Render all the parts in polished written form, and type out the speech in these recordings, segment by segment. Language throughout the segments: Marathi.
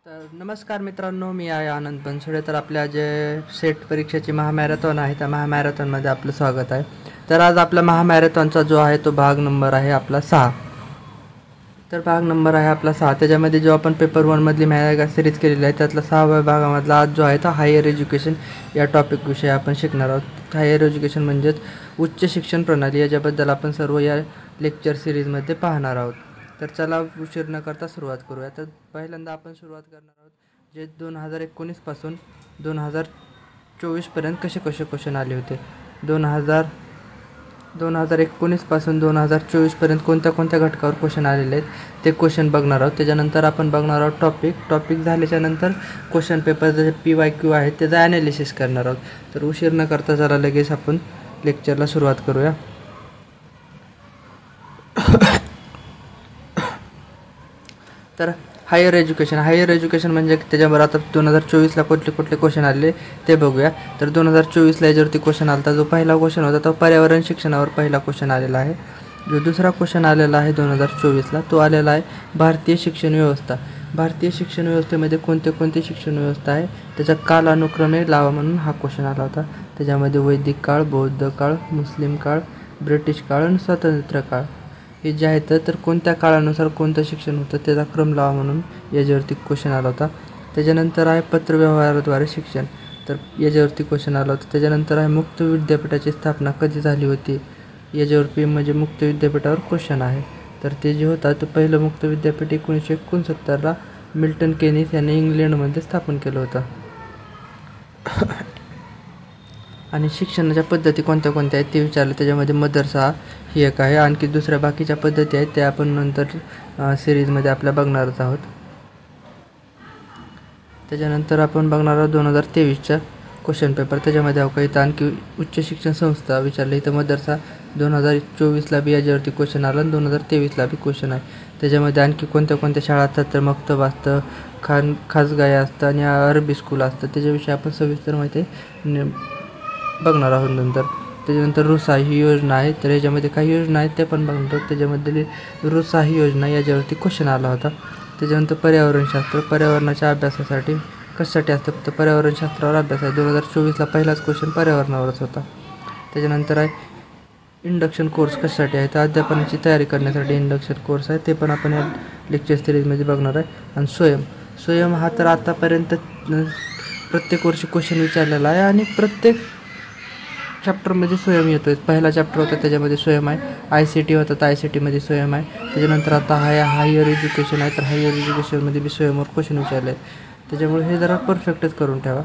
तर नमस्कार मित्रांनो, मी आहे आनंद बनसोडे. तर आपल्या जे सेट परीक्षेची महामॅरेथॉन आहे त्या महामॅरेथॉनमध्ये आपलं स्वागत आहे. तर आज आपला महामॅरेथॉनचा जो आहे तो भाग नंबर आहे आपला 6. तर भाग नंबर आहे आपला 6. त्याच्यामध्ये जो आपण पेपर 1मधली मॅरेथॉन सिरीज केलेली आहे त्यातला 6व्या भागामधला आज जो आहे तो हायर एज्युकेशन या टॉपिकविषयी आपण शिकणार आहोत. हायर एज्युकेशन म्हणजेच उच्च शिक्षण प्रणाली, याच्याबद्दल आपण सर्व या लेक्चर सिरीजमध्ये पाहणार आहोत. तर चला उशीर न करता सुरुवात करूया. तर पहिल्यांदा आपण सुरुवात करणार आहोत जे 2019पासून 2024पर्यंत कसे क्वेश्चन आले होते. 2019पासून 2024पर्यंत कोणत्या घटकावर क्वेश्चन आलेले आहेत ते क्वेश्चन बघणार आहोत. त्याच्यानंतर आपण बघणार आहोत टॉपिक झाल्याच्यानंतर क्वेश्चन पेपर जे PYQ आहेत त्याचं ॲनालिसिस करणार आहोत. तर उशीर न करता जरा लगेच आपण लेक्चरला सुरुवात करूया. तर हायर एज्युकेशन म्हणजे त्याच्यावर आता 2024ला कुठले क्वेश्चन आले ते बघूया. तर 2024ला याच्यावरती क्वेश्चन आला. जो पहिला क्वेश्चन होता तो पर्यावरण शिक्षणावर पहिला क्वेश्चन आलेला आहे. जो दुसरा क्वेश्चन आलेला आहे 2024ला तो आलेला आहे भारतीय शिक्षण व्यवस्था. भारतीय शिक्षण व्यवस्थेमध्ये कोणते शिक्षण व्यवस्था आहे त्याचा कालानुक्रमे लावा म्हणून हा क्वेश्चन आला होता. त्याच्यामध्ये वैदिक काळ, बौद्ध काळ, मुस्लिम काळ, ब्रिटिश काळ आणि स्वातंत्र्य काळ हे जे आहेत तर कोणत्या काळानुसार कोणतं शिक्षण होतं त्याचा क्रम लावा म्हणून याच्यावरती क्वेश्चन आला होता. त्याच्यानंतर आहे पत्रव्यवहाराद्वारे शिक्षण, तर याच्यावरती क्वेश्चन आला होता. त्याच्यानंतर आहे मुक्त विद्यापीठाची स्थापना कधी झाली होती, याच्यावर म्हणजे मुक्त विद्यापीठावर क्वेश्चन आहे. तर ते जे होता तो पहिलं मुक्त विद्यापीठ 1969ला मिल्टन केनीस यांनी इंग्लंडमध्ये स्थापन केलं होतं. आणि शिक्षणाच्या पद्धती कोणत्या आहेत ते विचारलं. त्याच्यामध्ये मदरसा ही एक आहे. आणखी दुसऱ्या बाकीच्या पद्धती आहेत त्या आपण नंतर सिरीजमध्ये आपल्या बघणारच आहोत. त्याच्यानंतर आपण बघणार आहोत 2023चा क्वेश्चन पेपर. त्याच्यामध्ये अवका इथं आणखी उच्च शिक्षण संस्था विचारलं. इथं मदरसा 2024ला बी याच्यावरती क्वेश्चन आला आणि 2023ला बी क्वेश्चन आहे. त्याच्यामध्ये आणखी कोणत्या शाळा असतात तर मक्तब असतं, खाजगाया असतं आणि अरबी स्कूल असतं. त्याच्याविषयी आपण सविस्तर माहिती बघणार आहोत नंतर. त्याच्यानंतर रुसा ही योजना आहे. तर याच्यामध्ये काही योजना आहेत ते पण बघणार आहोत. त्याच्यामध्ये रुसा ही योजना याच्यावरती क्वेश्चन आला होता. त्याच्यानंतर पर्यावरणशास्त्र, पर्यावरणाच्या अभ्यासासाठी कशासाठी असतं तर पर्यावरणशास्त्रावर अभ्यास आहे. 2024ला पहिलाच क्वेश्चन पर्यावरणावरच होता. त्याच्यानंतर आहे इंडक्शन कोर्स कशासाठी आहे तर अध्यापनाची तयारी करण्यासाठी इंडक्शन कोर्स आहे. ते पण आपण या लेक्चर सिरीजमध्ये बघणार आहे. आणि स्वयं हा तर आतापर्यंत प्रत्येक वर्षी क्वेश्चन विचारलेला आहे आणि प्रत्येक चॅप्टरमध्ये स्वयं येतो आहे. पहिला चॅप्टर होता त्याच्यामध्ये स्वयं आहे. ICT होता तर ICTमध्ये स्वयं आहे. त्याच्यानंतर आता हायर एज्युकेशन आहे तर हायर एज्युकेशनमध्ये बी स्वयंवर क्वेश्चन विचारले आहेत. त्याच्यामुळे हे जरा परफेक्टच करून ठेवा.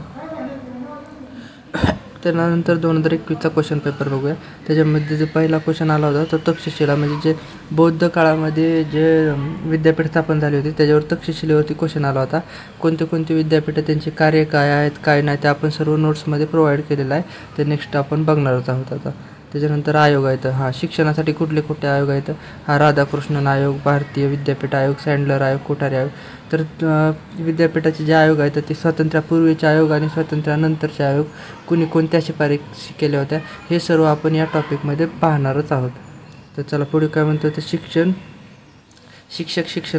त्यानंतर 2021चा क्वेश्चन पेपर बघूया. त्याच्यामध्ये जो पहिला क्वेश्चन आला होता तो तक्षशिला म्हणजे जे बौद्ध काळामध्ये जे विद्यापीठ स्थापन झाली होती त्याच्यावर तक्षशिलेवरती क्वेश्चन आला होता. कोणते विद्यापीठं त्यांचे कार्य काय आहेत काय नाही ते आपण सर्व नोट्समध्ये प्रोव्हाइड केलेलं आहे. ते नेक्स्ट आपण बघणारच आहोत आता. त्याच्यानंतर आयोग आहेत. शिक्षणासाठी कुठले आयोग आहेत राधाकृष्णन आयोग, भारतीय विद्यापीठ आयोग, सँडलर आयोग, कोठारी आयोग. तर विद्यापीठाचे जे आयोग आहेत ते स्वातंत्र्यापूर्वीचे आयोग आणि स्वातंत्र्यानंतरचे आयोग कोणत्या शिफारशी केल्या होत्या हे सर्व आपण या टॉपिकमध्ये पाहणारच आहोत. तर चला पुढे काय म्हणतो तर शिक्षण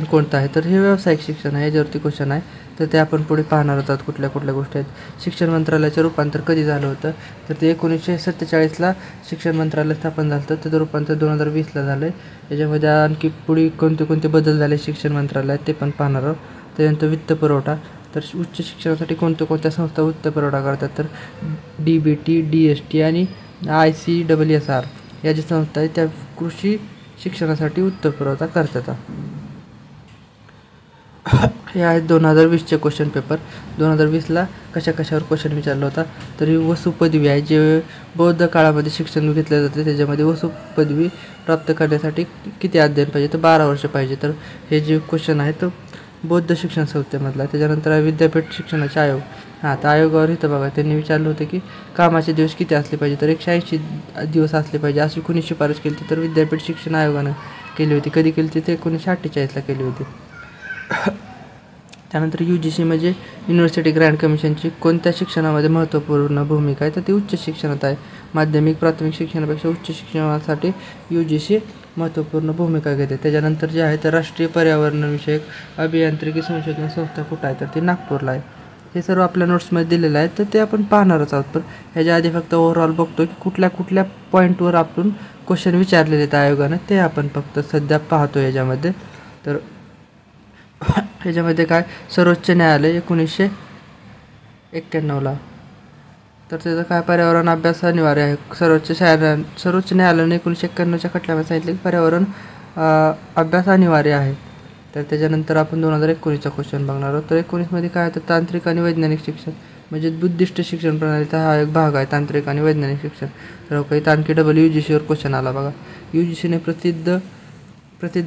कोणतं आहे तर हे व्यावसायिक शिक्षण आहे. याच्यावरती क्वेश्चन आहे तर ते आपण पुढे पाहणार आहोत कुठल्या गोष्टी आहेत. शिक्षण मंत्रालयाचे रूपांतर कधी झालं होतं तर ते 1947ला शिक्षण मंत्रालय स्थापन झालं होतं. त्याचं रूपांतर 2020ला झालं आहे. याच्यामध्ये आणखी पुढे कोणते बदल झाले शिक्षण मंत्रालयात ते पण पाहणार आहोत. त्यानंतर वित्तपुरवठा, तर उच्च शिक्षणासाठी कोणत्या संस्था वित्तपुरवठा करतात तर DBT, DST आणि ICSSR या ज्या संस्था आहेत त्या कृषी शिक्षणासाठी वित्तपुरवठा करतात. हे आहेत 2020चे क्वेश्चन पेपर. 2020ला कशावर क्वेश्चन विचारला होता तर ही वसू पदवी आहे. जे बौद्ध काळामध्ये शिक्षण घेतले जाते त्याच्यामध्ये वसू पदवी प्राप्त करण्यासाठी किती अध्ययन पाहिजे तर 12 वर्ष पाहिजे. तर हे जे क्वेश्चन आहे तर बौद्ध शिक्षण संस्थेमधला. त्याच्यानंतर विद्यापीठ शिक्षणाचे आयोग. तर आयोगावर इथं बघा त्यांनी विचारलं होतं की कामाचे दिवस किती असले पाहिजे तर 180 दिवस असले पाहिजे अशी कुणी शिफारस केली होती तर विद्यापीठ शिक्षण आयोगानं केली होती. कधी केली होती ते 1948ला केली होती. त्यानंतर UGC म्हणजे युनिव्हर्सिटी ग्रँट कमिशनची कोणत्या शिक्षणामध्ये महत्त्वपूर्ण भूमिका आहे, तर ती उच्च शिक्षणात आहे. माध्यमिक प्राथमिक शिक्षणापेक्षा उच्च शिक्षणासाठी UGC महत्त्वपूर्ण भूमिका घेते. त्याच्यानंतर जे आहे तर राष्ट्रीय पर्यावरणविषयक अभियांत्रिकी संशोधन संस्था कुठं आहे, तर ती नागपूरला आहे. हे सर्व आपल्या नोट्समध्ये दिलेलं आहे, तर ते आपण पाहणारच आहोत. पण ह्याच्या आधी फक्त ओव्हरऑल बघतो की कुठल्या कुठल्या पॉईंटवर आपण क्वेश्चन विचारलेले आहेत आयोगानं, ते आपण फक्त सध्या पाहतो याच्यामध्ये. तर ह्याच्यामध्ये काय, सर्वोच्च न्यायालय 1991ला, तर त्याचं काय, पर्यावरण अभ्यास अनिवार्य आहे. सर्वोच्च न्यायालयाने 1991च्या खटल्यामध्ये सांगितले की पर्यावरण अभ्यास अनिवार्य आहे. तर त्याच्यानंतर आपण 2019चा क्वेश्चन बघणार आहोत. तर 19मध्ये काय होतं, तांत्रिक आणि वैज्ञानिक शिक्षण म्हणजे बुद्धिस्ट शिक्षण प्रणालीचा हा एक भाग आहे, तांत्रिक आणि वैज्ञानिक शिक्षण. तर काही आणखी UGCवर क्वेश्चन आला बघा. UGCने प्रसिद्ध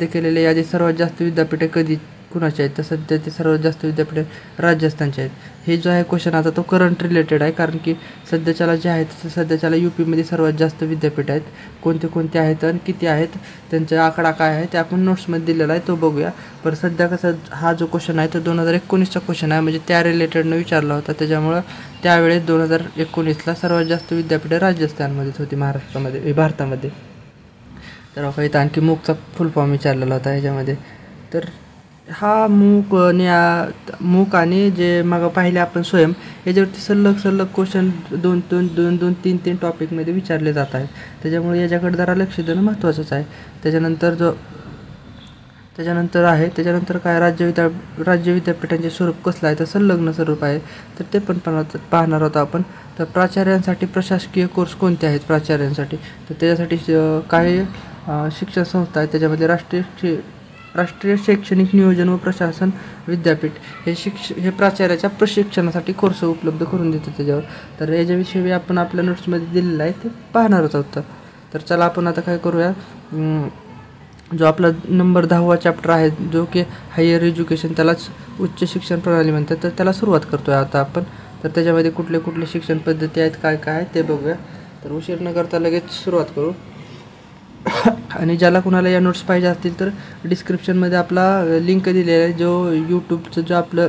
केलेल्या यादी सर्वात जास्त विद्यापीठे कधी कुणाचे आहेत, तर सध्या ते सर्वात जास्त विद्यापीठे राजस्थानचे आहेत. हे जो आहे क्वेश्चन आता तो करंट रिलेटेड आहे, कारण की सध्याच्याला जे आहेत सध्याच्याला UPमध्ये सर्वात जास्त विद्यापीठ आहेत. कोणते कोणते आहेत आणि किती आहेत, त्यांचा आकडा काय आहे ते आपण नोट्समध्ये दिलेला आहे, तो बघूया. पण सध्या कसं, हा जो क्वेश्चन आहे तो 2019चा क्वेश्चन आहे, म्हणजे त्या रिलेटेडनं विचारला होता. त्याच्यामुळं त्यावेळेस 2019ला सर्वात जास्त विद्यापीठे राजस्थानमध्येच होती, भारतामध्ये. तर इथं आणखी मूकचा फुल फॉर्म विचारलेला होता ह्याच्यामध्ये. तर हा मूक आणि जे मग पाहिले आपण स्वयं, याच्यावरती सलग क्वेश्चन दोन तीन टॉपिकमध्ये विचारले जात आहेत. त्याच्यामुळे याच्याकडे जरा लक्ष देणं महत्त्वाचंच आहे. त्याच्यानंतर काय, राज्य विद्यापीठांचे स्वरूप कसलं आहे, तर संलग्न स्वरूप आहे. तर ते पण पाहणार आहोत आपण. तर प्राचार्यांसाठी प्रशासकीय कोर्स कोणते आहेत प्राचार्यांसाठी, तर त्याच्यासाठी काही शिक्षण संस्था आहेत. त्याच्यामध्ये राष्ट्रीय शैक्षणिक नियोजन व प्रशासन विद्यापीठ हे प्राचार्याच्या प्रशिक्षणासाठी कोर्स उपलब्ध करून देते त्याच्यावर. तर याच्याविषयी आपण आपल्या नोट्समध्ये दिलेलं आहे, ते पाहणारच आहोत. तर चला आपण आता काय करूया, जो आपला नंबर 10वा चॅप्टर आहे, जो की हायर एज्युकेशन, त्यालाच उच्च शिक्षण प्रणाली म्हणतात. तर त्याला सुरुवात करतो आहे आता आपण. तर त्याच्यामध्ये कुठले कुठले शिक्षण पद्धती आहेत, काय काय आहे ते बघूया. तर उशीर न करता लगेच सुरुवात करू. आणि ज्याला कुणाला या नोट्स पाहिजे असतील तर डिस्क्रिप्शनमध्ये आपला लिंक दिलेला आहे, जो यूट्यूबचं जो आपलं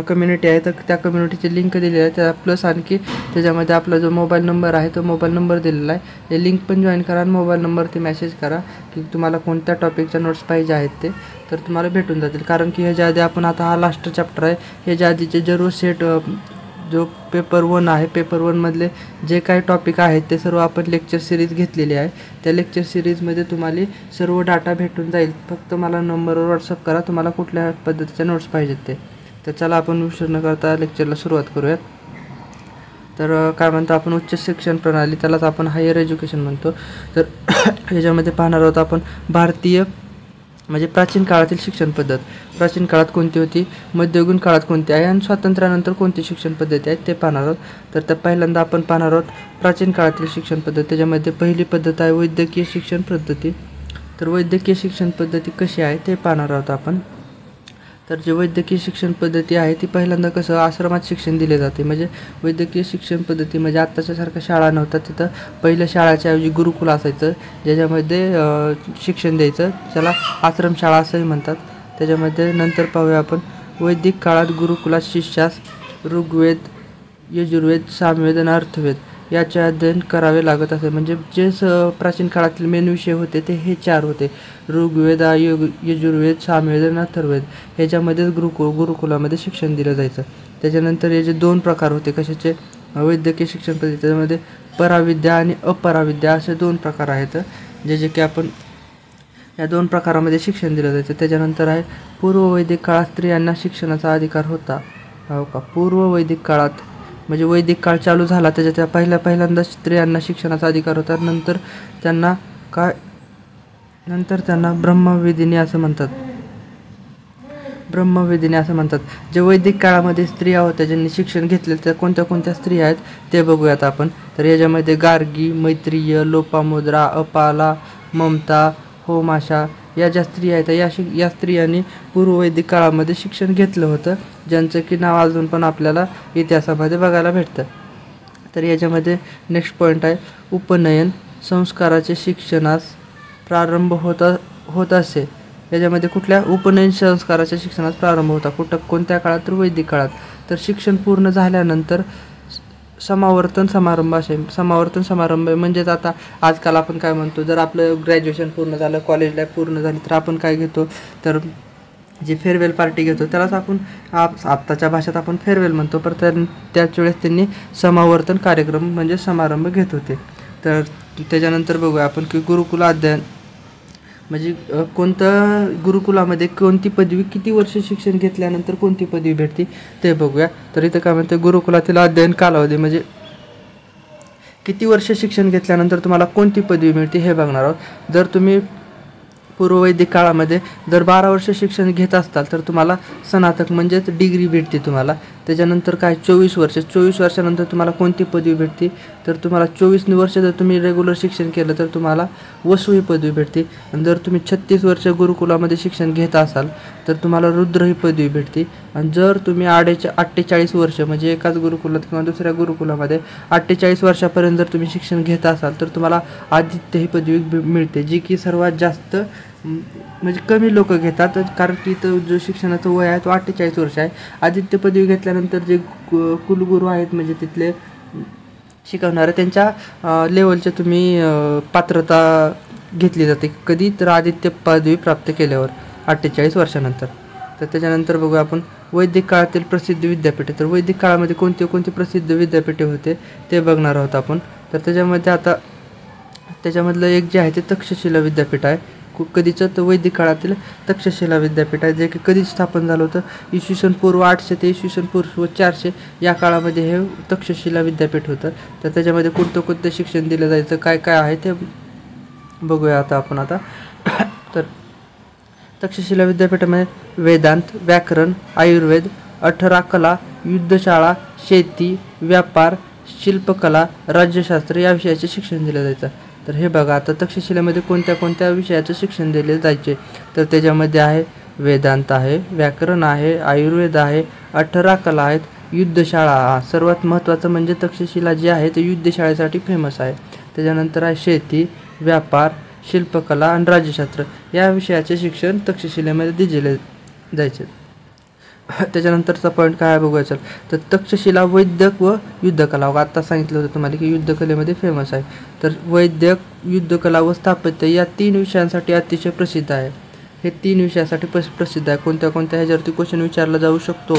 कम्युनिटी आहे, तर त्या कम्युनिटीची लिंक दिलेली आहे. त्या प्लस आणखी त्याच्यामध्ये आपला जो मोबाईल नंबर आहे तो मोबाईल नंबर दिलेला आहे. हे लिंक पण जॉईन करा आणि मोबाईल नंबरवरती मेसेज करा की तुम्हाला कोणत्या टॉपिकच्या नोट्स पाहिजे आहेत ते, तर तुम्हाला भेटून जातील. कारण की ह्याच्या आधी आपण आता हा लास्ट चॅप्टर आहे, ह्याच्या आधीचे जरूर सेट जो पेपर 1 आहे, पेपर 1मधले जे काही टॉपिक आहेत ते सर्व आपण लेक्चर सिरीज घेतलेली आहे. त्या लेक्चर सिरीजमध्ये तुम्हाला सर्व डाटा भेटून जाईल. फक्त मला नंबरवर व्हॉट्सअप करा तुम्हाला कुठल्या पद्धतीच्या नोट्स पाहिजेत ते. तर चला आपण उशीर न करता लेक्चरला सुरुवात करूयात. तर काय म्हणतो आपण, उच्च शिक्षण प्रणाली, त्यालाच आपण हायर एज्युकेशन म्हणतो. तर ह्याच्यामध्ये पाहणार आहोत आपण भारतीय म्हणजे प्राचीन काळातील शिक्षण पद्धत. प्राचीन काळात कोणती होती, मध्ययुगीन काळात कोणती आहे आणि स्वातंत्र्यानंतर कोणती शिक्षण पद्धती आहेत ते पाहणार आहोत. तर त्या पहिल्यांदा आपण पाहणार आहोत प्राचीन काळातील शिक्षण पद्धत. त्याच्यामध्ये पहिली पद्धत आहे वैद्यकीय शिक्षण पद्धती. तर वैद्यकीय शिक्षण पद्धती कशी आहे ते पाहणार आहोत आपण. तर जे वैद्यकीय शिक्षण पद्धती आहे ती पहिल्यांदा कसं आश्रमात शिक्षण दिले जाते. म्हणजे वैद्यकीय शिक्षण पद्धती म्हणजे आत्ताच्यासारख्या शाळा नव्हत्या, तिथं पहिल्या शाळाच्या ऐवजी गुरुकुल असायचं, ज्याच्यामध्ये शिक्षण द्यायचं, त्याला आश्रमशाळा असंही म्हणतात. त्याच्यामध्ये नंतर पाहूया आपण, वैदिक काळात गुरुकुलात शिष्यास ऋग्वेद, यजुर्वेद, सामवेद आणि अर्थवेद याचे अध्ययन करावे लागत असे. म्हणजे जे प्राचीन काळातील मेन विषय होते ते हे 4 होते, ऋग्वेद, यजुर्वेद, सामवेद आणि अथर्ववेद. ह्याच्यामध्येच गुरुकुलामध्ये शिक्षण दिलं जायचं. त्याच्यानंतर याचे 2 प्रकार होते कशाचे, वैद्यकीय शिक्षण पद्धती. त्याच्यामध्ये पराविद्या आणि अपराविद्या असे 2 प्रकार आहेत, जे की आपण या 2 प्रकारामध्ये शिक्षण दिलं जायचं. त्याच्यानंतर आहे पूर्व वैदिक काळात स्त्रियांना शिक्षणाचा अधिकार होता. हो का, पूर्व वैदिक काळात म्हणजे वैदिक काळ चालू झाला त्याच्या पहिल्यांदा स्त्रियांना शिक्षणाचा अधिकार होता. नंतर त्यांना ब्रह्मवेदिनी असं म्हणतात. जे वैदिक काळामध्ये स्त्रिया होत्या ज्यांनी शिक्षण घेतले त्या कोणत्या स्त्रिया आहेत ते बघूयात आपण. तर याच्यामध्ये गार्गी, मैत्रीय, लोपामुद्रा, अपाला, ममता, होमाशा या ज्या स्त्रिया आहेत या स्त्रियांनी पूर्ववैदिक काळामध्ये शिक्षण घेतलं होतं, ज्यांचं की नाव अजून पण आपल्याला इतिहासामध्ये बघायला भेटतं. तर याच्यामध्ये नेक्स्ट पॉईंट आहे उपनयन संस्काराचे शिक्षणास प्रारंभ होत असे याच्यामध्ये कुठल्या उपनयन संस्काराच्या शिक्षणात प्रारंभ होता, कोणत्या काळात, तर वैदिक काळात. तर शिक्षण पूर्ण झाल्यानंतर समावर्तन समारंभ समावर्तन समारंभ म्हणजेच आता आजकाल आपण काय म्हणतो, जर आपलं ग्रॅज्युएशन पूर्ण झालं, कॉलेज लाईफ पूर्ण झाली, तर आपण काय घेतो, तर जी फेअरवेल पार्टी घेतो त्यालाच आपण आत्ताच्या भाषेत आपण फेअरवेल म्हणतो. पण त्याच वेळेस त्यांनी समावर्तन कार्यक्रम म्हणजे समारंभ घेत होते. तर त्याच्यानंतर बघूया आपण की गुरुकुल अध्ययन म्हणजे कोणतं गुरुकुलामध्ये कोणती पदवी, किती वर्ष शिक्षण घेतल्यानंतर कोणती पदवी भेटते ते बघूया. तर इथं काय म्हणते, गुरुकुलातील अध्ययन कालावधी म्हणजे किती वर्ष शिक्षण घेतल्यानंतर तुम्हाला कोणती पदवी मिळते हे बघणार आहोत. जर तुम्ही पूर्ववैदिक काळामध्ये जर 12 वर्ष शिक्षण घेत असताल तर तुम्हाला स्नातक म्हणजेच डिग्री भेटते तुम्हाला. त्याच्यानंतर काय 24 वर्षानंतर तुम्हाला कोणती पदवी भेटते, तर तुम्हाला 24 वर्ष जर तुम्ही रेग्युलर शिक्षण केलं तर तुम्हाला वसू ही पदवी भेटते. आणि जर तुम्ही 36 वर्ष गुरुकुलामध्ये शिक्षण घेत असाल तर तुम्हाला रुद्र ही पदवी भेटते. आणि जर तुम्ही 48 वर्ष म्हणजे एकाच गुरुकुलात किंवा दुसऱ्या गुरुकुलामध्ये 48 वर्षापर्यंत जर तुम्ही शिक्षण घेत असाल तर तुम्हाला आदित्य ही पदवी मिळते, जी की सर्वात जास्त म्हणजे कमी लोक घेतात, कारण की तो जो शिक्षणाचं वय आहे तो 48 वर्ष आहे. आदित्य पदवी घेतल्यानंतर जे कुलगुरू आहेत म्हणजे तिथले शिकवणारे त्यांच्या लेवलचे तुम्ही पात्रता घेतली जाते. कधी, तर आदित्य पदवी प्राप्त केल्यावर 48 वर्षानंतर. तर त्याच्यानंतर बघूया आपण वैदिक काळातील प्रसिद्ध विद्यापीठे. तर वैदिक काळामध्ये कोणती कोणती प्रसिद्ध विद्यापीठे होते ते बघणार आहोत आपण. तर त्याच्यामधलं एक जे आहे ते तक्षशिला विद्यापीठ आहे. कधीचं, तर वैदिक काळातील तक्षशिला विद्यापीठ आहे, जे की कधी स्थापन झालं होतं, इसवी पूर्व 800 ते इसवी पूर्व 400 या काळामध्ये हे तक्षशिला विद्यापीठ होतं. तर त्याच्यामध्ये कोणतं शिक्षण दिलं जायचं, काय काय आहे ते बघूया आपण आता. तर तक्षशिला विद्यापीठामध्ये वेदांत, व्याकरण, आयुर्वेद, 18 कला, युद्धशाळा, शेती, व्यापार, शिल्पकला, राज्यशास्त्र या विषयाचे शिक्षण दिलं जायचं. तर हे बघा, आता तक्षशिलेमध्ये कोणत्या कोणत्या विषयाचं शिक्षण दिले जायचे, तर त्याच्यामध्ये आहे वेदांत आहे, व्याकरण आहे, आयुर्वेद आहे, 18 कला आहेत, युद्धशाळा. सर्वात महत्त्वाचं म्हणजे तक्षशिला जे आहे ते युद्धशाळेसाठी फेमस आहे. त्याच्यानंतर आहे शेती, व्यापार, शिल्पकला आणि राज्यशास्त्र या विषयाचे शिक्षण तक्षशिलेमध्ये दिले जायचे. त्याच्यानंतरचा पॉईंट काय बघायचं, तर तक्षशिला वैद्यक व युद्धकला. आत्ता सांगितलं होतं तुम्हाला की युद्धकलेमध्ये फेमस आहे. तर वैद्यक, युद्धकला व स्थापत्य या 3 विषयांसाठी अतिशय प्रसिद्ध आहे. हे 3 विषयासाठी प्रसिद्ध आहे. कोणत्या कोणत्या ह्याच्यावरती क्वेश्चन विचारला जाऊ शकतो,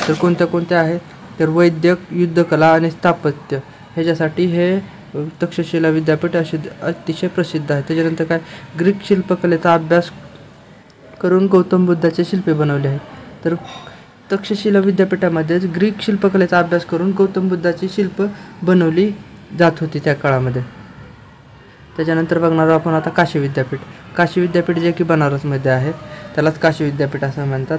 तर कोणत्या कोणत्या आहेत, तर वैद्यक, युद्धकला आणि स्थापत्य ह्याच्यासाठी हे तक्षशिला विद्यापीठ अतिशय प्रसिद्ध आहे. त्याच्यानंतर काय, ग्रीक शिल्पकलेचा अभ्यास करून गौतम बुद्धाचे शिल्पे बनवले आहेत. तर तक्षशिला विद्यापीठामध्येच ग्रीक शिल्पकलेचा अभ्यास करून गौतम बुद्धाची शिल्प बनवली जात होती त्या काळामध्ये. त्याच्यानंतर बघणार आपण आता काशी विद्यापीठ. काशी विद्यापीठ जे की बनारसमध्ये आहे त्यालाच काशी विद्यापीठ असं म्हणतात.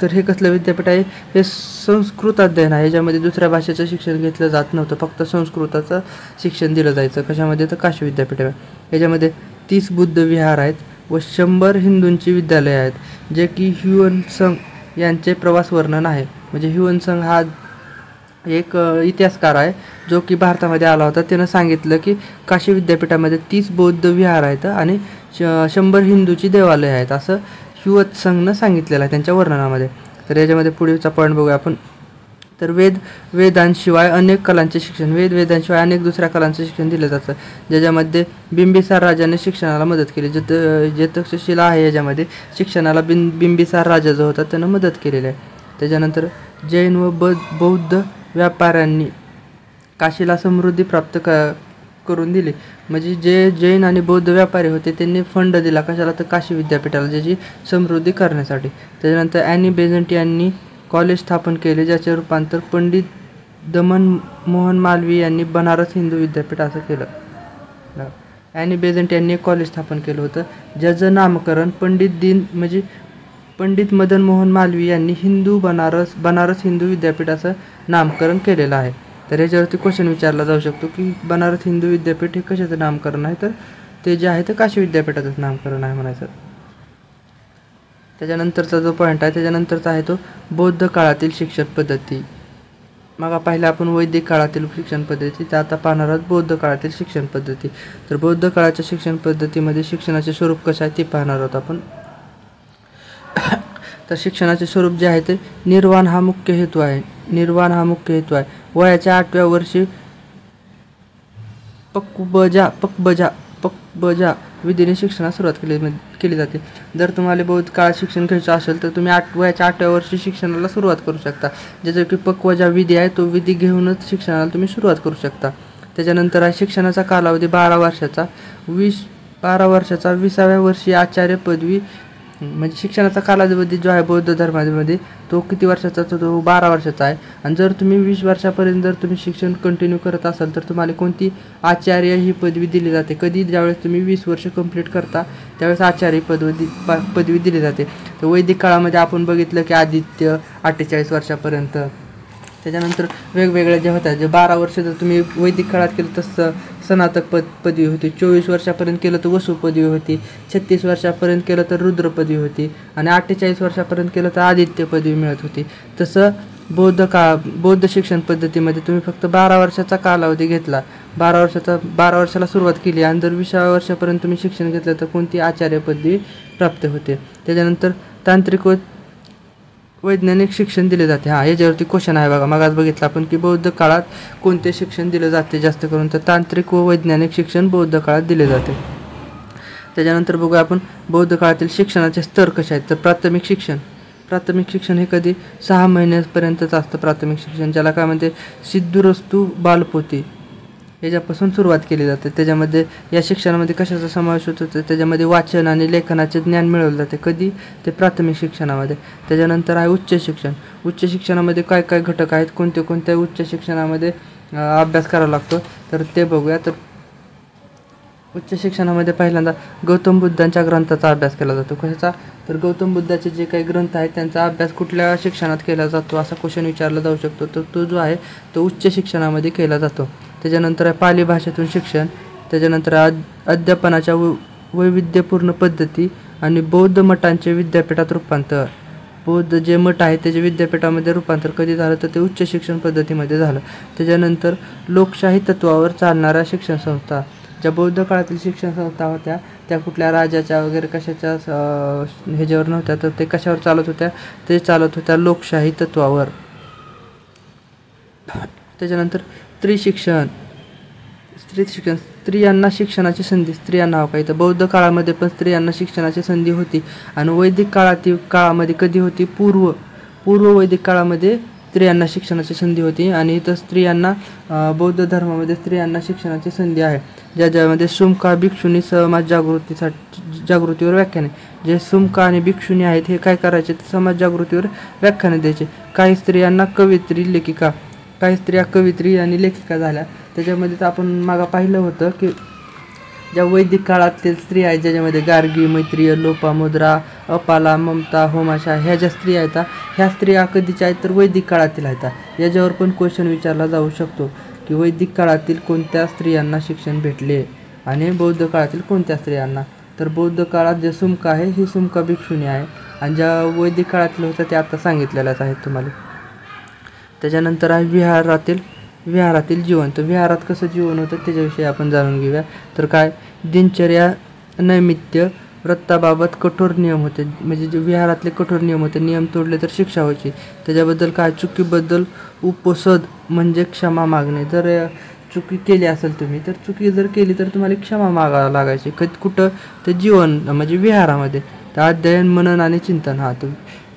तर हे कसलं विद्यापीठ आहे, हे संस्कृत अध्ययन आहे, ज्यामध्ये दुसऱ्या भाषेचं शिक्षण घेतलं जात नव्हतं, फक्त संस्कृताचं शिक्षण दिलं जायचं. कशामध्ये, तर काशी विद्यापीठ आहे. याच्यामध्ये 30 बुद्ध विहार आहेत व 100 हिंदूंची विद्यालये आहेत, जे की ह्युएन यांचे प्रवास वर्णन आहे. म्हणजे ह्युएन हा एक इतिहासकार आहे जो की भारतामध्ये आला होता. त्यानं सांगितलं की काशी विद्यापीठामध्ये 30 बौद्ध विहार आहेत आणि 100 हिंदूची देवालय आहेत, असं ह्युएन सांगितलेलं आहे त्यांच्या वर्णनामध्ये. तर याच्यामध्ये पुढेचा पॉईंट बघूया आपण. तर वेदांशिवाय अनेक कलांचे शिक्षण, वेदांशिवाय अनेक दुसऱ्या कलांचे शिक्षण दिलं जातं, ज्याच्यामध्ये बिंबिसार राजाने शिक्षणाला मदत केली. जे तक्षशिला आहे याच्यामध्ये शिक्षणाला बिंबिसार राजा जो होता त्यानं मदत केलेली आहे. त्याच्यानंतर जैन व बौद्ध व्यापाऱ्यांनी काशीला समृद्धी प्राप्त करून दिली. म्हणजे जे जैन आणि बौद्ध व्यापारी होते त्यांनी फंड दिला कशाला, तर काशी विद्यापीठाला, ज्याची समृद्धी करण्यासाठी. त्याच्यानंतर ॲनी बेझंट यांनी कॉलेज स्थापन केले, ज्याचे रूपांतर पंडित दमन मोहन मालवीय यांनी बनारस हिंदू विद्यापीठ असं केलं. ॲनी बेझंट यांनी एक कॉलेज स्थापन केलं होतं, ज्याचं नामकरण पंडित मदन मोहन मालवीय यांनी बनारस हिंदू विद्यापीठ असं नामकरण केलेलं आहे. तर याच्यावरती क्वेश्चन विचारला जाऊ शकतो की बनारस हिंदू विद्यापीठ हे कशाचं नामकरण आहे, तर ते जे आहे ते काशी विद्यापीठाचंच नामकरण आहे म्हणायचं. त्याच्यानंतरचा जो पॉईंट आहे त्याच्यानंतरचा आहे तो बौद्ध काळातील शिक्षण पद्धती. मग पहिला आपण वैदिक काळातील शिक्षण पद्धती, तर आता पाहणार आहोत बौद्ध काळातील शिक्षण पद्धती. तर बौद्ध काळाच्या शिक्षण पद्धतीमध्ये शिक्षणाचे स्वरूप कसं आहे ते पाहणार आहोत आपण. तर शिक्षणाचे स्वरूप जे आहे ते निर्वाण हा मुख्य हेतू आहे. निर्वाण हा मुख्य हेतू आहे. वयाच्या 8व्या वर्षी पक्बजा विधीने शिक्षणास सुरुवात केली जाते. जर तुम्हाला बौद्ध काळात शिक्षण घ्यायचं असेल तर तुम्ही वयाच्या 8व्या वर्षी शिक्षणाला सुरुवात करू शकता. ज्याचा की पक्वजा विधी आहे तो विधी घेऊनच शिक्षणाला तुम्ही सुरुवात करू शकता. त्याच्यानंतर आहे शिक्षणाचा कालावधी 12 वर्षाचा. 20व्या वर्षी आचार्य पदवी, म्हणजे शिक्षणाचा कालावधी जो आहे बौद्ध धर्मामध्ये तो किती वर्षाचा, तो 12 वर्षाचा आहे. आणि जर तुम्ही 20 वर्षापर्यंत जर तुम्ही शिक्षण कंटिन्यू करत असाल तर तुम्हाला कोणती आचार्य ही पदवी दिली जाते. कधी, ज्यावेळेस तुम्ही 20 वर्ष कंप्लीट करता त्यावेळेस आचार्य पदवी दिली जाते. तर वैदिक काळामध्ये आपण बघितलं की आदित्य 48 वर्षापर्यंत. त्याच्यानंतर वेगवेगळ्या जे होतात, जे 12 वर्ष जर तुम्ही वैदिक काळात केलं तर स्नातक पदवी होती. 24 वर्षापर्यंत केलं तर वसु पदवी होती. 36 वर्षापर्यंत केलं तर रुद्र पदवी होती. आणि 48 वर्षापर्यंत केलं तर आदित्य पदवी मिळत होती. तसं बौद्ध शिक्षण पद्धतीमध्ये तुम्ही फक्त 12 वर्षाचा कालावधी घेतला, 12 वर्षाला सुरुवात केली आणि जर 20व्या वर्षापर्यंत तुम्ही शिक्षण घेतलं तर कोणती आचार्य पदवी प्राप्त होते. त्याच्यानंतर तांत्रिक व वैज्ञानिक शिक्षण दिले जाते. याच्यावरती क्वेश्चन आहे बघा. मग बघितलं आपण की बौद्ध काळात कोणते शिक्षण दिले जाते जास्त करून, तर तांत्रिक व वैज्ञानिक शिक्षण बौद्ध काळात दिले जाते. त्याच्यानंतर बघूया आपण बौद्ध काळातील शिक्षणाचे स्तर कसे आहेत. तर प्राथमिक शिक्षण हे कधी 6 महिन्यापर्यंतच असतं. प्राथमिक शिक्षण ज्याला काय म्हणते सिद्धुरस्तु बालपोती, याच्यापासून सुरुवात केली जाते. त्याच्यामध्ये या शिक्षणामध्ये कशाचा समावेश होतो, तर त्याच्यामध्ये वाचन आणि लेखनाचे ज्ञान मिळवले जाते. कधी, ते प्राथमिक शिक्षणामध्ये. त्याच्यानंतर आहे उच्च शिक्षण. उच्च शिक्षणामध्ये काय काय घटक आहेत, कोणत्या उच्च शिक्षणामध्ये अभ्यास करावा लागतो तर ते बघूया. तर उच्च शिक्षणामध्ये पहिल्यांदा गौतम बुद्धांच्या ग्रंथाचा अभ्यास केला जातो. कशाचा, तर गौतम बुद्धाचे जे काही ग्रंथ आहेत त्यांचा अभ्यास कुठल्या शिक्षणात केला जातो असा क्वेश्चन विचारला जाऊ शकतो. तर तो जो आहे तो उच्च शिक्षणामध्ये केला जातो. त्याच्यानंतर आहे पाली भाषेतून शिक्षण. त्याच्यानंतर अध्यापनाच्या वैविध्यपूर्ण पद्धती आणि बौद्ध मठांचे विद्यापीठात रूपांतर. बौद्ध जे मठ आहे त्याचे विद्यापीठामध्ये रूपांतर कधी झालं तर ते उच्च शिक्षण पद्धतीमध्ये झालं. त्याच्यानंतर लोकशाही तत्वावर चालणाऱ्या शिक्षण संस्था. ज्या बौद्ध काळातील शिक्षण संस्था होत्या त्या कुठल्या राजाच्या वगैरे कशाच्या ह्याच्यावर नव्हत्या, तर ते कशावर चालत होत्या, ते चालत होत्या लोकशाही तत्वावर. त्याच्यानंतर स्त्री शिक्षण. स्त्रियांना शिक्षणाची संधी. स्त्रियांना हवं काही तर बौद्ध काळामध्ये पण स्त्रियांना शिक्षणाची संधी होती. आणि वैदिक काळामध्ये कधी होती, पूर्व वैदिक काळामध्ये स्त्रियांना शिक्षणाची संधी होती. आणि इथं स्त्रियांना बौद्ध धर्मामध्ये स्त्रियांना शिक्षणाची संधी आहे. ज्यामध्ये सुमका भिक्षुनी समाज जागृतीवर व्याख्याने. जे सुमका आणि भिक्षुनी आहेत हे काय करायचे, समाज जागृतीवर व्याख्याने द्यायचे. काही स्त्रियांना काही स्त्रिया कवित्री आणि लेखिका झाल्या. त्याच्यामध्ये तर आपण मागं पाहिलं होतं की ज्या वैदिक काळातील स्त्रिया आहेत ज्याच्यामध्ये गार्गी, मैत्रीय, लोपामुद्रा, अपाला, ममता, होमाशा ह्या ज्या स्त्रिया आहेत ह्या स्त्रिया कधीच्या आहेत तर वैदिक काळातील आहेत. याच्यावर पण क्वेश्चन विचारला जाऊ शकतो की वैदिक काळातील कोणत्या स्त्रियांना शिक्षण भेटले आणि बौद्ध काळातील कोणत्या स्त्रियांना. तर बौद्ध काळात जे सुमका आहे ही सुमका भिक्षुणी आहे आणि ज्या वैदिक काळातील होत्या त्या आता सांगितलेल्याच आहेत तुम्हाला. त्याच्यानंतर आहे विहारातील जीवन. तर विहारात कसं जीवन होतं त्याच्याविषयी आपण जाणून घेऊया. तर काय, दिनचर्या, नैमित्य, व्रताबाबत कठोर नियम होते. म्हणजे जे विहारातले कठोर नियम होते, नियम तोडले तर शिक्षा व्हायची. त्याच्याबद्दल काय, चुकीबद्दल उपसद म्हणजे क्षमा मागणे. जर चुकी केली असेल तुम्ही तर चुकी जर केली तर तुम्हाला क्षमा मागावं लागायची. कुठं, तर जीवन म्हणजे विहारामध्ये. तर अध्ययन, मनन आणि चिंतन. तर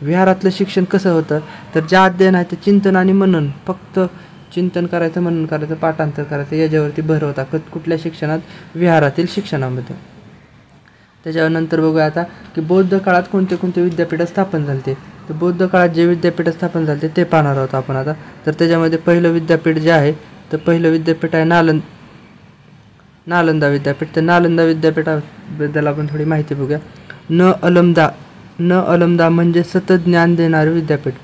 विहारातलं शिक्षण कसं होतं तर जे अध्ययन आहे ते चिंतन आणि मनन, फक्त चिंतन करायचं, मनन करायचं, पाठांतर करायचं याच्यावरती भर होता कुठल्या शिक्षणात, विहारातील शिक्षणामध्ये. त्याच्यानंतर बघूया आता की बौद्ध काळात कोणते विद्यापीठ स्थापन झाले. तर बौद्ध काळात जे विद्यापीठ स्थापन झाले ते पाहणार आहोत आपण आता. तर त्याच्यामध्ये पहिलं विद्यापीठ जे आहे तर पहिलं विद्यापीठ आहे नालंदा विद्यापीठ. तर नालंदा विद्यापीठाबद्दल आपण थोडी माहिती बघूया. न अलमदा म्हणजे सतत ज्ञान देणारे विद्यापीठ.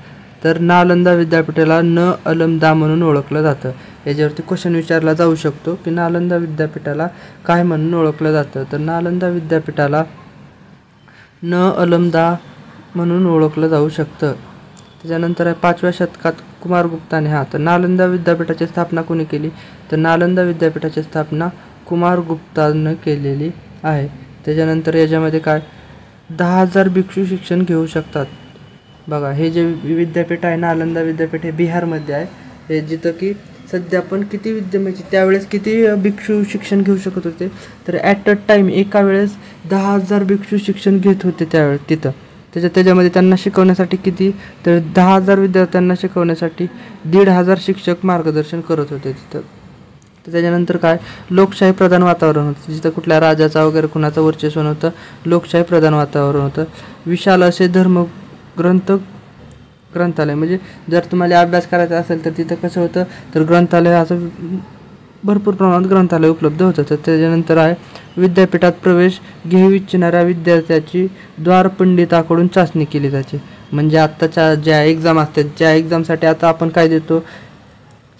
तर नालंदा विद्यापीठाला न अलमदा म्हणून ओळखलं जातं. याच्यावरती क्वेश्चन विचारला जाऊ शकतो की नालंदा विद्यापीठाला काय म्हणून ओळखलं जातं. तर नालंदा विद्यापीठाला न अलमदा म्हणून ओळखलं जाऊ शकतं. त्याच्यानंतर आहे 5व्या शतकात कुमारगुप्ताने. तर नालंदा विद्यापीठाची स्थापना कोणी केली, तर नालंदा विद्यापीठाची स्थापना कुमारगुप्तानं केलेली आहे. त्याच्यानंतर याच्यामध्ये काय, 10,000 भिक्षू शिक्षण घेऊ शकतात. बघा हे जे विद्यापीठ आहे नालंदा विद्यापीठ हे बिहारमध्ये आहे. हे जिथं की सध्या पण किती म्हणजे त्यावेळेस किती भिक्षू शिक्षण घेऊ शकत होते, तर ॲट अ टाईम एका वेळेस 10,000 भिक्षू शिक्षण घेत होते त्यावेळेस तिथं. त्याच्यामध्ये त्यांना शिकवण्यासाठी किती, तर 10,000 विद्यार्थ्यांना शिकवण्यासाठी 1,500 शिक्षक मार्गदर्शन करत होते तिथं. तर त्याच्यानंतर काय, लोकशाही प्रधान वातावरण होतं, जिथं कुठल्या राजाचा वगैरे कुणाचं वर्चस्व नव्हतं, लोकशाही प्रधान वातावरण होतं. विशाल असे ग्रंथालय, म्हणजे जर तुम्हाला अभ्यास करायचा असेल तर तिथं कसं होतं, तर ग्रंथालय असं भरपूर प्रमाणात ग्रंथालय उपलब्ध होतं. तर त्याच्यानंतर आहे विद्यापीठात प्रवेश घेऊ इच्छिणाऱ्या विद्यार्थ्याची द्वारपंडिताकडून चाचणी केली जाते. म्हणजे आत्ताच्या ज्या एक्झाम असतात, ज्या एक्झामसाठी आता आपण काय देतो,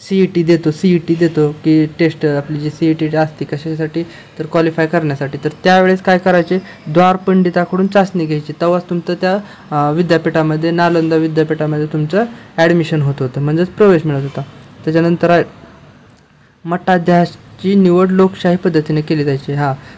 CET देतो की टेस्ट आपली जी CET असते कशासाठी, तर क्वालिफाय करण्यासाठी. तर त्यावेळेस काय करायचे, द्वारपंडिताकडून चाचणी घ्यायची, तेव्हाच तुमचं त्या विद्यापीठामध्ये नालंदा विद्यापीठामध्ये तुमचं ॲडमिशन होत होतं, म्हणजेच प्रवेश मिळत होता. त्याच्यानंतर मठाध्याची निवड लोकशाही पद्धतीने केली जायची.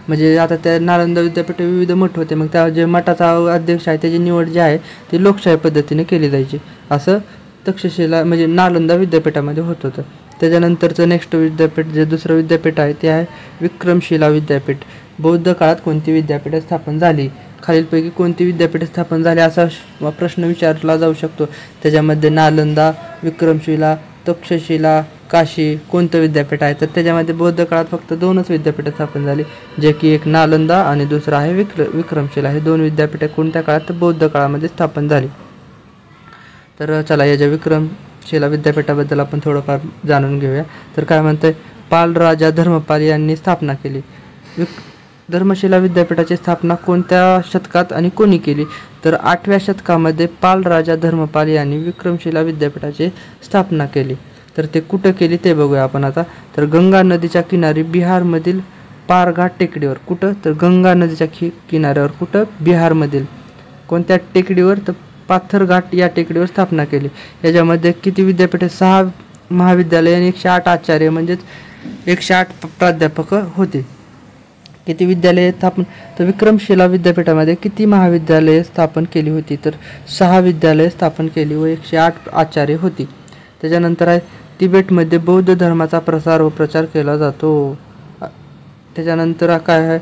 म्हणजे आता त्या नालंदा विद्यापीठ विविध मठ होते, मग त्या जे मठाचा अध्यक्ष आहे त्याची निवड जी आहे ती लोकशाही पद्धतीने केली जायची. असं तक्षशिला म्हणजे नालंदा विद्यापीठामध्ये होत होतं. त्याच्यानंतरचं नेक्स्ट विद्यापीठ जे दुसरं विद्यापीठ आहे ते आहे विक्रमशिला विद्यापीठ. बौद्ध काळात कोणती विद्यापीठे स्थापन झाली, खालीलपैकी कोणती विद्यापीठे स्थापन झाली असा प्रश्न विचारला जाऊ शकतो. त्याच्यामध्ये नालंदा, विक्रमशिला, तक्षशिला, काशी कोणतं विद्यापीठ आहे, तर त्याच्यामध्ये बौद्ध काळात फक्त 2च विद्यापीठे स्थापन झाली, जे की एक नालंदा आणि दुसरं आहे विक्रमशिला. हे 2 विद्यापीठे कोणत्या काळात, तर बौद्ध काळामध्ये स्थापन झाली. तर चला या ज्या विक्रमशिला विद्यापीठाबद्दल आपण थोडंफार जाणून घेऊया. तर काय म्हणतंय, पालराजा धर्मपाल यांनी स्थापना केली. धर्मशिला विद्यापीठाची स्थापना कोणत्या शतकात आणि कोणी केली, तर 8व्या शतकामध्ये पालराजा धर्मपाल यांनी विक्रमशिला विद्यापीठाची स्थापना केली. तर ते कुठं केली ते बघूया आपण आता. तर गंगा नदीच्या किनारी बिहारमधील पारघाट टेकडीवर. कुठं, तर गंगा नदीच्या किनाऱ्यावर. कुठं, बिहारमधील कोणत्या टेकडीवर, तर पाथरघाट या टेकडीवर स्थापना केली. याच्यामध्ये किती विद्यापीठे, 6 महाविद्यालय आणि 108 आचार्य म्हणजेच 108 प्राध्यापक होते. किती विद्यालये स्थापन, तर विक्रमशिला विद्यापीठामध्ये किती महाविद्यालये स्थापन केली होती, तर 6 विद्यालये स्थापन केली व 108 आचार्य होती. त्याच्यानंतर आहे तिबेटमध्ये बौद्ध धर्माचा प्रसार व प्रचार केला जातो. त्याच्यानंतर काय आहे,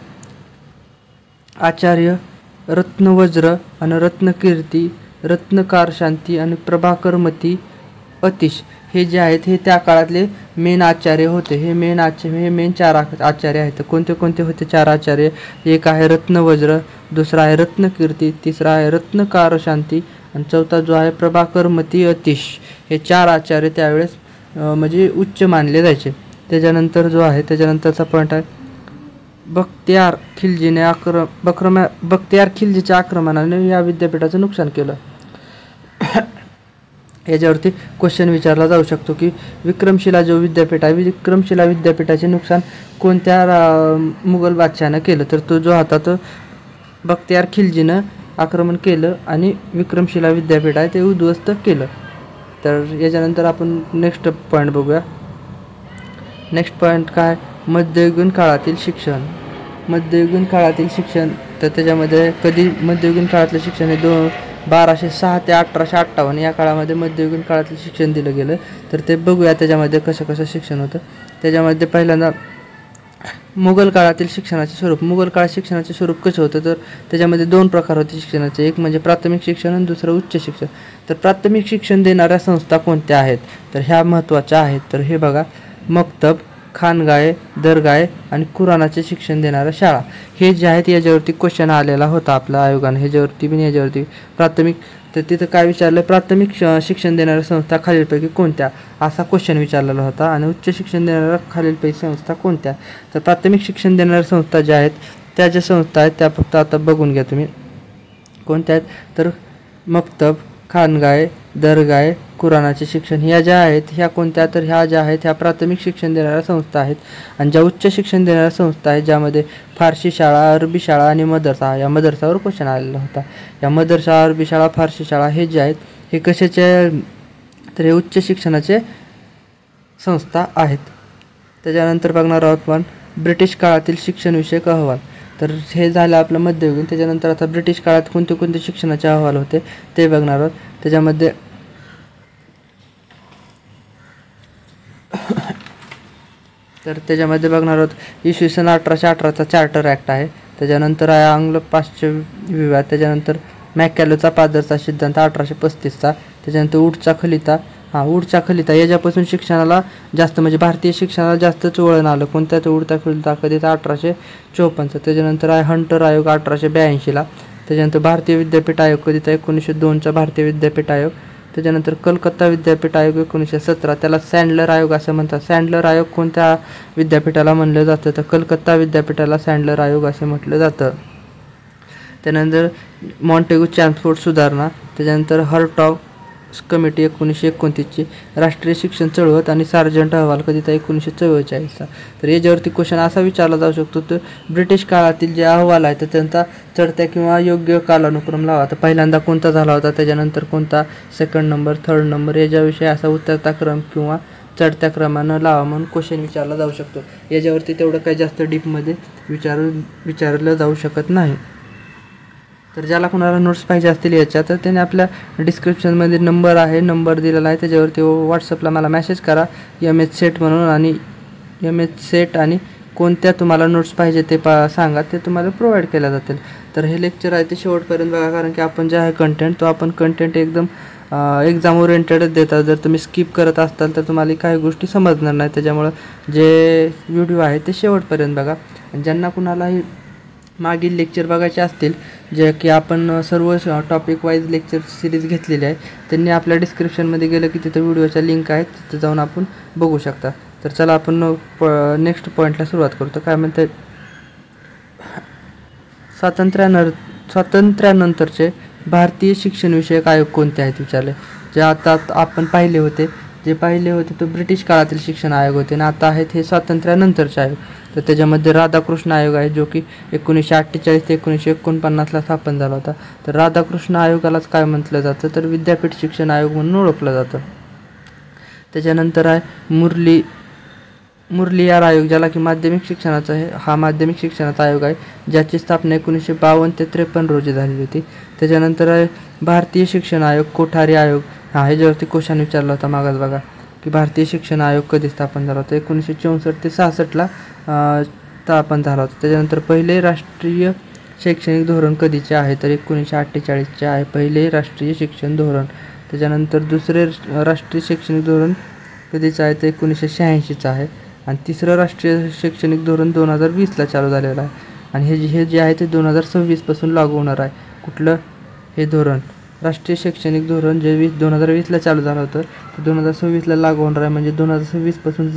आचार्य रत्नवज्र आणि रत्नकीर्ती, रत्नकार शांती आणि प्रभाकरमती अतिश हे जे आहेत हे त्या काळातले मेन आचार्य होते. हे मेन 4 आचार्य आहेत. कोणते कोणते होते 4 आचार्य, एक आहे रत्नवज्र, दुसरा आहे रत्नकीर्ती, तिसरा आहे रत्नकार शांती आणि चौथा जो आहे प्रभाकरमती अतिश. हे 4 आचार्य त्यावेळेस म्हणजे उच्च मानले जायचे. त्याच्यानंतर जो आहे त्याच्यानंतरचा पॉईंट आहे, बख्तियार खिल्जीच्या आक्रमणाने या विद्यापीठाचं नुकसान केलं. याच्यावरती क्वेश्चन विचारला जाऊ शकतो की विक्रमशिला जो विद्यापीठ आहे, विक्रमशिला विद्यापीठाचे नुकसान कोणत्या मुघल बादशहानं केलं, तर तो जो होता तो बख्तियार खिल्जीनं आक्रमण केलं आणि विक्रमशिला विद्यापीठ आहे ते उद्ध्वस्त केलं. तर याच्यानंतर आपण नेक्स्ट पॉईंट बघूया. नेक्स्ट पॉईंट काय, मध्ययुगीन काळातील शिक्षण. मध्ययुगीन काळातील शिक्षण, तर त्याच्यामध्ये कधी मध्ययुगीन काळातलं शिक्षण हे 1206 ते 1858 या काळामध्ये मध्ययुगीन काळातलं शिक्षण दिलं गेलं. तर ते बघूया त्याच्यामध्ये कसं शिक्षण होतं. त्याच्यामध्ये पहिल्यांदा मुघल काळातील शिक्षणाचे स्वरूप. मुघल काळात शिक्षणाचे स्वरूप कसं होतं, तर त्याच्यामध्ये 2 प्रकार होते शिक्षणाचे, एक म्हणजे प्राथमिक शिक्षण आणि दुसरं उच्च शिक्षण. तर प्राथमिक शिक्षण देणाऱ्या संस्था कोणत्या आहेत, तर ह्या महत्त्वाच्या आहेत. तर हे बघा, मक्तब, खानगाहे, दरगाहे आणि कुराणाचे शिक्षण देणाऱ्या शाळा हे जे आहेत याच्यावरती क्वेश्चन आलेला होता आपल्या आयोगाने. याच्यावरती प्राथमिक, तर तिथं काय विचारलं, प्राथमिक शिक्षण देणाऱ्या संस्था खालीलपैकी कोणत्या असा क्वेश्चन विचारलेला होता. आणि उच्च शिक्षण देणाऱ्या खालीलपैकी संस्था कोणत्या, तर प्राथमिक शिक्षण देणाऱ्या संस्था ज्या आहेत त्या ज्या संस्था आहेत त्या फक्त आता बघून घ्या तुम्ही कोणत्या आहेत. तर मक्तब, खानगाहे, दरगाहे, कुराणाचे शिक्षण ह्या ज्या आहेत ह्या कोणत्या, तर ह्या ज्या आहेत ह्या प्राथमिक शिक्षण देणाऱ्या संस्था आहेत. आणि ज्या उच्च शिक्षण देणाऱ्या संस्था आहेत ज्यामध्ये फारसी शाळा, अरबी शाळा आणि मदरसा, या मदरसावर क्वेश्चन आलेला होता. या मदरसा, अरबी शाळा, फारसी शाळा हे जे आहेत हे कशाचे, तर हे उच्च शिक्षणाचे संस्था आहेत. त्याच्यानंतर बघणार आहोत आपण ब्रिटिश काळातील शिक्षणविषयक अहवाल. तर हे झालं आपलं मध्ययुगीन. त्याच्यानंतर आता ब्रिटिश काळात कोणते कोणते शिक्षणाचे अहवाल होते ते बघणार आहोत. त्याच्यामध्ये बघणार आहोत इसवी सन 1818चा चार्टर ॲक्ट आहे. त्याच्यानंतर आहे आंग्ल पाश्चात्य विवाद. त्याच्यानंतर मॅकॅलोचा पादरचा सिद्धांत 1835चा. त्याच्यानंतर ऊटचा खलिता याच्यापासून शिक्षणाला जास्त म्हणजे भारतीय शिक्षणाला जास्तच वळण आलं. कोणत्या तो ऊटचा खलिता कधीचा 1854. त्याच्यानंतर आहे हंटर आयोग 1882ला. त्याच्यानंतर भारतीय विद्यापीठ आयोग कधीचा 1902चा भारतीय विद्यापीठ आयोग. त्याच्यानंतर कलकत्ता विद्यापीठ आयोग 1917. त्याला सँडलर आयोग असं म्हणतात. सँडलर आयोग कोणत्या विद्यापीठाला म्हणलं जातं तर कलकत्ता विद्यापीठाला सँडलर आयोग असे म्हटलं जातं. त्यानंतर मॉन्टेगू चॅम्सफोर्ड सुधारणा. त्याच्यानंतर हर्टॉग कमिटी 1929ची. राष्ट्रीय शिक्षण चळवळ आणि सार्जंट अहवाल कधीचा 1944चा. तर याच्यावरती क्वेश्चन असा विचारला जाऊ शकतो तर ब्रिटिश काळातील जे अहवाल आहे तर त्यांचा चढत्या किंवा योग्य कालानुक्रम लावा. तर पहिल्यांदा कोणता झाला होता, त्याच्यानंतर कोणता, सेकंड नंबर, थर्ड नंबर याच्याविषयी असा उतरता क्रम किंवा चढत्या क्रमानं लावा म्हणून क्वेश्चन विचारला जाऊ शकतो. याच्यावरती तेवढं काही जास्त डीपमध्ये विचारलं जाऊ शकत नाही. तर ज्याला कोणाला नोट्स पाहिजे असतील याच्या तर त्याने आपल्या डिस्क्रिप्शनमध्ये नंबर दिलेला आहे त्याच्यावरती व्हॉट्सअपला मला मेसेज करा MH सेट म्हणून आणि MH सेट आणि कोणत्या तुम्हाला नोट्स पाहिजे ते सांगा, ते तुम्हाला प्रोव्हाइड केल्या जातील. तर हे लेक्चर आहे ते शेवटपर्यंत बघा, कारण की आपण जे आहे कंटेंट तो आपण कंटेंट एकदम एक्झाम ओरिएंटेडच देतात. जर तुम्ही स्किप करत असाल तर तुम्हाला काही गोष्टी समजणार नाही. त्याच्यामुळं जे व्हिडिओ आहे ते शेवटपर्यंत बघा. ज्यांना कुणालाही मागील लेक्चर बघायचे असतील जे की आपण सर्व टॉपिक वाईज लेक्चर सिरीज घेतलेली आहे त्यांनी आपल्या डिस्क्रिप्शनमध्ये गेलं की तिथं व्हिडिओच्या लिंक आहेत, तिथं जाऊन आपण बघू शकता. तर चला आपण नेक्स्ट पॉईंटला सुरुवात करतो. काय म्हणते, स्वातंत्र्यानंतरचे भारतीय शिक्षणविषयक आयोग कोणते आहेत विचारले. जे आता आपण पाहिले होते तो ब्रिटिश काळातील शिक्षण आयोग होते आणि आता आहेत हे स्वातंत्र्यानंतरचे आयोग. तर त्याच्यामध्ये राधाकृष्ण आयोग आहे जो की 1948 ते 1949ला स्थापन झाला होता. तर राधाकृष्ण आयोगालाच काय म्हटलं जातं तर विद्यापीठ शिक्षण आयोग म्हणून ओळखलं जातं. त्याच्यानंतर आहे मुरलियार आयोग, ज्याला की माध्यमिक शिक्षणाचा आहे. हा माध्यमिक शिक्षणाचा आयोग आहे ज्याची स्थापना 1952 ते 53 रोजी झालेली होती. त्याच्यानंतर आहे भारतीय शिक्षण आयोग. कोठारी आयोग ह्याच्यावरती क्वेश्चन विचारला होता मागास बघा की भारतीय शिक्षण आयोग कधी स्थापन झाला होता. 1964 ते 66ला स्थापन झाला होता. त्याच्यानंतर पहिले राष्ट्रीय शैक्षणिक धोरण कधीचे आहे तर 1948चे आहे पहिले राष्ट्रीय शिक्षण धोरण. त्याच्यानंतर दुसरे राष्ट्रीय शैक्षणिक धोरण कधीचं आहे तर 1986चं आहे. आणि तिसरं राष्ट्रीय शैक्षणिक धोरण 2020ला चालू झालेलं आहे. आणि हे जे आहे ते 2026पासून लागू होणार आहे. कुठलं हे धोरण, राष्ट्रीय शैक्षणिक धोरण जे 2020ला चालू झालं होतं ते 2026ला लागू होणार आहे. म्हणजे 2026पासून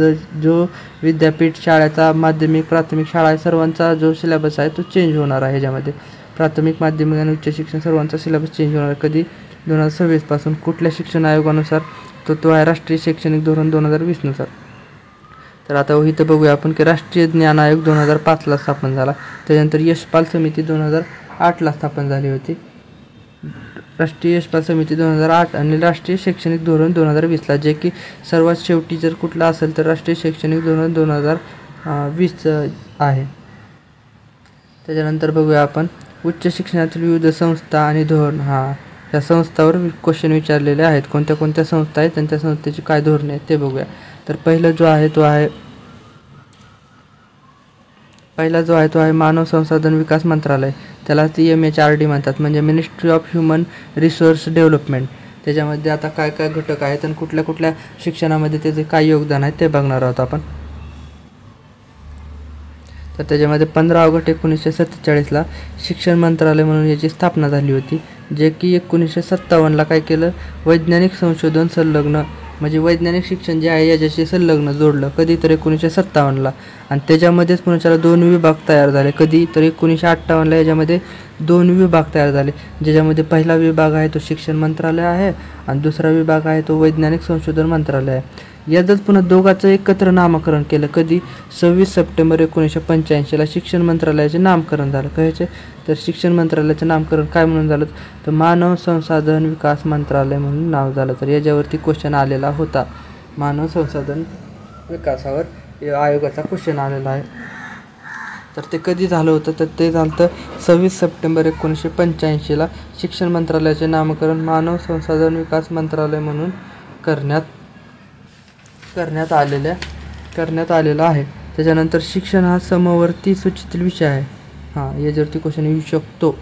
जो विद्यापीठ शाळेचा माध्यमिक प्राथमिक शाळा आहे सर्वांचा जो सिलेबस आहे तो चेंज होणार आहे. ह्याच्यामध्ये प्राथमिक माध्यमिक आणि उच्च शिक्षण सर्वांचा सिलेबस चेंज होणार आहे. कधी 2026पासून. कुठल्या शिक्षण आयोगानुसार तो आहे राष्ट्रीय शैक्षणिक धोरण 2020नुसार. तर आता इथं बघूया आपण की राष्ट्रीय ज्ञान आयोग 2005ला स्थापन झाला. त्याच्यानंतर यशपाल समिती 2008ला स्थापन झाली होती. राष्ट्रीय यशपाल समिती 2008 आणि राष्ट्रीय शैक्षणिक धोरण 2020ला, जे की सर्वात शेवटी जर कुठला असेल तर राष्ट्रीय शैक्षणिक धोरण 2020 आहे. त्याच्यानंतर बघूया आपण उच्च शिक्षणातील विविध संस्था आणि धोरण. ह्या संस्थावर क्वेश्चन विचारलेले आहेत. कोणत्या कोणत्या संस्था आहेत आणि त्या संस्थेची काय धोरणे आहेत ते बघूया. तर पहिला जो आहे तो आहे मानव संसाधन विकास मंत्रालय. त्याला MHRD म्हणतात, म्हणजे ministry of human resource development. त्याच्यामध्ये आता काय काय घटक आहेत आणि कुठल्या कुठल्या शिक्षणामध्ये त्याचे काय योगदान आहे ते बघणार आहोत आपण. तर त्याच्यामध्ये 15 ऑगस्ट 1947ला शिक्षण मंत्रालय म्हणून याची स्थापना झाली होती. जे की 1957ला काय केलं, वैज्ञानिक संशोधन संलग्न म्हणजे वैज्ञानिक शिक्षण जे आहे याच्याशी संलग्न जोडलं. कधी तर 1957ला. आणि त्याच्यामध्येच पुण्याच्याला 2 विभाग तयार झाले. कधी तर 1958ला याच्यामध्ये 2 विभाग तयार झाले. ज्याच्यामध्ये पहिला विभाग आहे तो शिक्षण मंत्रालय आहे आणि दुसरा विभाग आहे तो वैज्ञानिक संशोधन मंत्रालय आहे. यातच पुन्हा दोघांचं एकत्र नामकरण केलं. कधी 26 सप्टेंबर 1985ला शिक्षण मंत्रालयाचे नामकरण झालं. कशाचे तर शिक्षण मंत्रालयाचं नामकरण काय म्हणून झालं तर मानव संसाधन विकास मंत्रालय म्हणून नाव झालं. तर याच्यावरती क्वेश्चन आलेला होता. मानव संसाधन विकासावर आयोगाचा क्वेश्चन आलेला आहे. तर ते कधी झालं होतं तर ते झालं होतं 26 सप्टेंबर 1985ला. शिक्षण मंत्रालयाचे नामकरण मानव संसाधन विकास मंत्रालय म्हणून करण्यात आलेलं आहे. त्याच्यानंतर शिक्षण हा समवर्ती सूचीतील विषय आहे. याच्यावरती क्वेश्चन येऊ शकतो.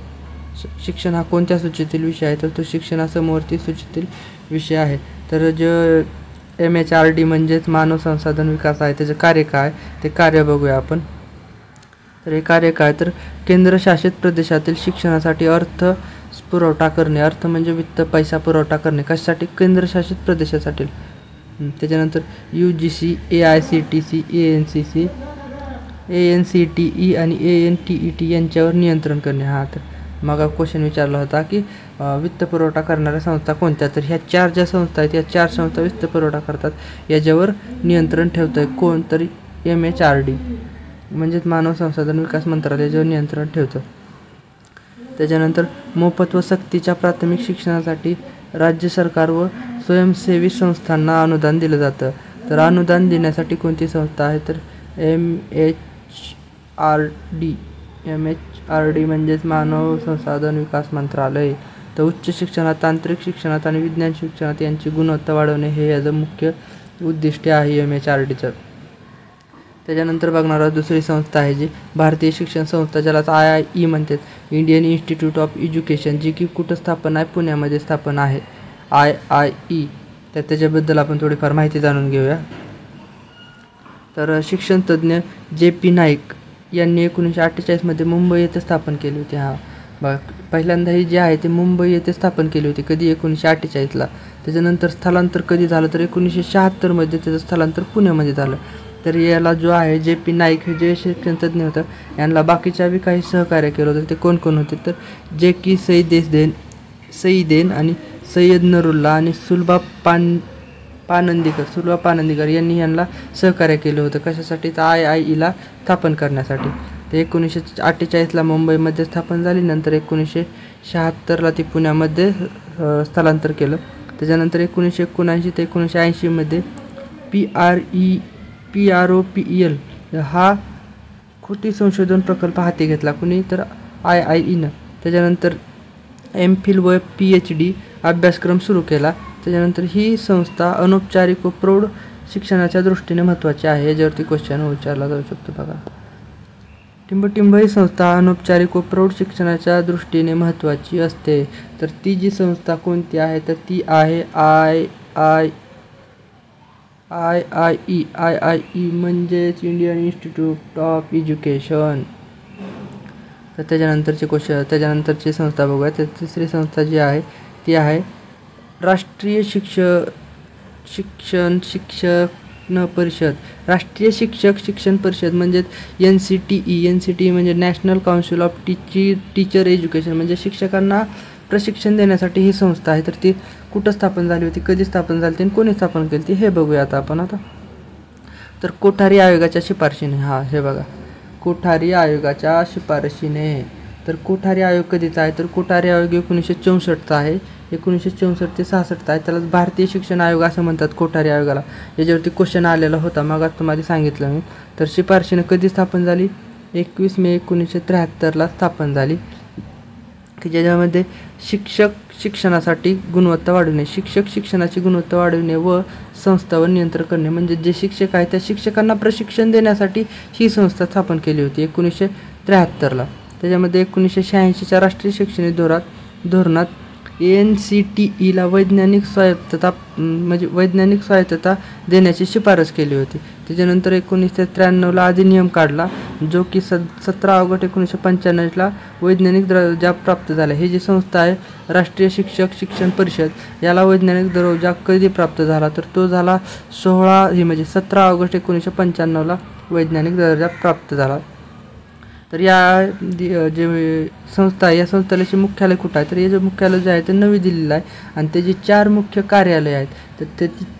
शिक्षण हा कोणत्या सूचीतील विषय आहे तर तो शिक्षण हा समवर्ती सूचीतील विषय आहे. तर जो MHRD म्हणजेच मानव संसाधन विकास आहे त्याचे कार्य काय ते कार्य बघूया आपण. तर हे कार्य काय तर केंद्रशासित प्रदेशातील शिक्षणासाठी अर्थ पुरवठा करणे. अर्थ म्हणजे वित्त पैसा पुरवठा करणे. कशासाठी? केंद्रशासित प्रदेशासाठी. त्याच्यानंतर UGC, AICTC, ANCTE आणि ANTET यांच्यावर नियंत्रण करणे. तर मग क्वेश्चन विचारला होता की वित्त पुरवठा करणाऱ्या संस्था कोणत्या. तर ह्या 4 ज्या संस्था आहेत या 4 संस्था वित्त पुरवठा करतात. याच्यावर नियंत्रण ठेवतं आहे कोण तर MHRD म्हणजेच मानव संसाधन विकास मंत्रालय याच्यावर नियंत्रण ठेवतं. त्याच्यानंतर मोफत व सक्तीच्या प्राथमिक शिक्षणासाठी राज्य सरकार व स्वयंसेवी संस्थांना अनुदान दिलं जातं. तर अनुदान देण्यासाठी कोणती संस्था आहे तर MHRD म्हणजेच मानव संसाधन विकास मंत्रालय. तर उच्च शिक्षणात, तांत्रिक शिक्षणात आणि विज्ञान शिक्षणात यांची गुणवत्ता वाढवणे हे याचं मुख्य उद्दिष्ट आहे MHRDचं. त्याच्यानंतर बघणार आहोत दुसरी संस्था आहे जी भारतीय शिक्षण संस्था, ज्यालाच IIE म्हणतात, इंडियन इन्स्टिट्यूट ऑफ एज्युकेशन, जी की कुठं स्थापन आहे? पुण्यामध्ये स्थापन आहे IIE. तर त्याच्याबद्दल आपण थोडीफार माहिती जाणून घेऊया. तर शिक्षण तज्ज्ञ JP नाईक यांनी 1948मध्ये मुंबई येथे स्थापन केली होती. पहिल्यांदा ही जी आहे ती मुंबई येथे स्थापन केली होती. कधी? 1948ला. त्याच्यानंतर स्थलांतर कधी झालं तर 1976मध्ये त्याचं स्थलांतर पुण्यामध्ये झालं. तर याला जो आहे JP नाईक हे जे शिक्षण तज्ज्ञ होतं यांना बाकीच्या बी काही सहकार्य केलं होतं. ते कोण कोण होते तर JK सईदेन आणि सय्यद नरुल्ला आणि सुलभा पानंदीकर यांनी यांना सहकार्य केलं होतं. कशासाठी? तर IIEला स्थापन करण्यासाठी. ते 1948ला मुंबईमध्ये स्थापन झाली. नंतर 1976ला ती पुण्यामध्ये स्थलांतर केलं. त्याच्यानंतर 1979 ते 1980मध्ये PROPEL हा कृती संशोधन प्रकल्प हाती घेतला. कुणी? तर IIEनं. त्याच्यानंतर MPhil व PhD अभ्यासक्रम सुरू केला. त्याच्यानंतर ही संस्था अनौपचारिक व प्रौढ शिक्षणाच्या दृष्टीने महत्त्वाची आहे. याच्यावरती क्वेश्चन विचारला जाऊ शकतो. बघा, टिंबटिंब ही संस्था अनौपचारिक व प्रौढ शिक्षणाच्या दृष्टीने महत्त्वाची असते. तर ती जी संस्था कोणती आहे तर ती आहे IIE म्हणजेच इंडियन इन्स्टिट्यूट ऑफ एज्युकेशन. तर त्याच्यानंतरची संस्था बघूया. तर तिसरी संस्था जी आहे ती आहे राष्ट्रीय शिक्षण परिषद. राष्ट्रीय शिक्षण परिषद म्हणजेच NCTE म्हणजे national council of teacher education, म्हणजे शिक्षकांना प्रशिक्षण देण्यासाठी ही संस्था आहे. तर ती कुठं स्थापन झाली होती, कधी स्थापन झाली आणि कोणी स्थापन केली ती हे बघूया आता आपण. तर कोठारी आयोगाच्या शिफारशीने. हे बघा, कोठारी आयोगाच्या शिफारशीने. तर कोठारी आयोग कधीचा आहे तर कोठारी आयोग 1964चा आहे. 1964 ते 66 आहे. त्यालाच भारतीय शिक्षण आयोग असं म्हणतात कोठारी आयोगाला. याच्यावरती क्वेश्चन आलेला होता, मग तुम्हाला सांगितलं मी. तर शिफारशीने कधी स्थापन झाली? 21 मे 1973ला स्थापन झाली. की ज्याच्यामध्ये शिक्षणाची गुणवत्ता वाढविणे व संस्थावर नियंत्रण करणे, म्हणजे जे शिक्षक आहेत त्या शिक्षकांना प्रशिक्षण देण्यासाठी ही संस्था स्थापन केली होती 1973ला. त्याच्यामध्ये 1986च्या राष्ट्रीय शैक्षणिक धोरणात NCTEला वैज्ञानिक स्वायत्तता देण्याची शिफारस केली होती. त्याच्यानंतर 1993ला अधिनियम काढला जो की 17 ऑगस्ट 1995ला वैज्ञानिक दर्जा प्राप्त झाला. ही जी संस्था आहे राष्ट्रीय शिक्षण परिषद, याला वैज्ञानिक दर्जा कधी प्राप्त झाला तर तो झाला 17 ऑगस्ट 1995ला वैज्ञानिक दर्जा प्राप्त झाला. तर या जे संस्था आहे या संस्थेचे मुख्यालय कुठं आहे तर याचं मुख्यालय जे आहे ते नवी दिल्लीला आहे. आणि त्याची 4 मुख्य कार्यालय आहेत.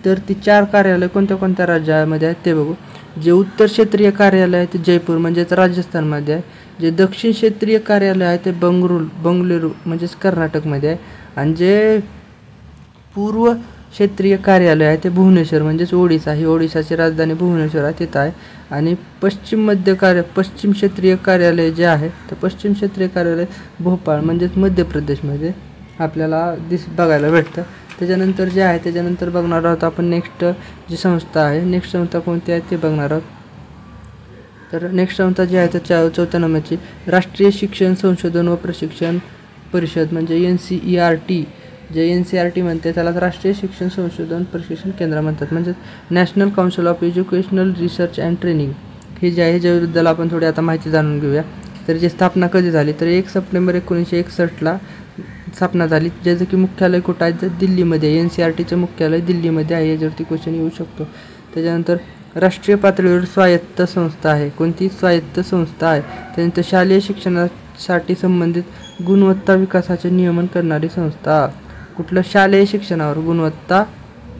तर ती 4 कार्यालय कोणत्या राज्यामध्ये आहेत ते बघू. जे उत्तर क्षेत्रीय कार्यालय आहे ते जयपूर म्हणजेच राजस्थानमध्ये आहे. जे दक्षिण क्षेत्रीय कार्यालय आहे ते बंगळुरू म्हणजेच कर्नाटकमध्ये आहे. आणि जे पूर्व क्षेत्रीय कार्यालय आहे ते भुवनेश्वर म्हणजेच ओडिसा, ही ओडिशाची राजधानी भुवनेश्वर आहे तिथं आहे. आणि पश्चिम क्षेत्रीय कार्यालय जे आहे तर पश्चिम क्षेत्रीय कार्यालय भोपाळ म्हणजेच मध्य प्रदेशमध्ये आपल्याला बघायला भेटतं. त्याच्यानंतर जे आहे त्याच्यानंतर बघणार आहोत आपण नेक्स्ट जी संस्था आहे, नेक्स्ट संस्था कोणती आहे ते बघणार आहोत. तर नेक्स्ट संस्था जी आहे तर 4थ्या नंबरची राष्ट्रीय शिक्षण संशोधन व प्रशिक्षण परिषद म्हणजे NCERT. जे NCERT म्हणते त्याला राष्ट्रीय शिक्षण संशोधन प्रशिक्षण केंद्र म्हणतात, म्हणजे national council of educational research and training. हे जे आहे ज्याबद्दल आपण थोडी आता माहिती जाणून घेऊया. तर जी स्थापना कधी झाली तर 1 सप्टेंबर 1961ला स्थापना झाली. ज्याचं की मुख्यालय कुठं आहे तर दिल्लीमध्ये. NCERTचं मुख्यालय दिल्लीमध्ये आहे. याच्यावरती क्वेश्चन येऊ शकतो. त्याच्यानंतर राष्ट्रीय पातळीवर स्वायत्त संस्था आहे. कोणती स्वायत्त संस्था आहे? त्यानंतर शालेय शिक्षणासाठी संबंधित गुणवत्ता विकासाचे नियमन करणारी संस्था. कुठलं? शालेय शिक्षणावर गुणवत्ता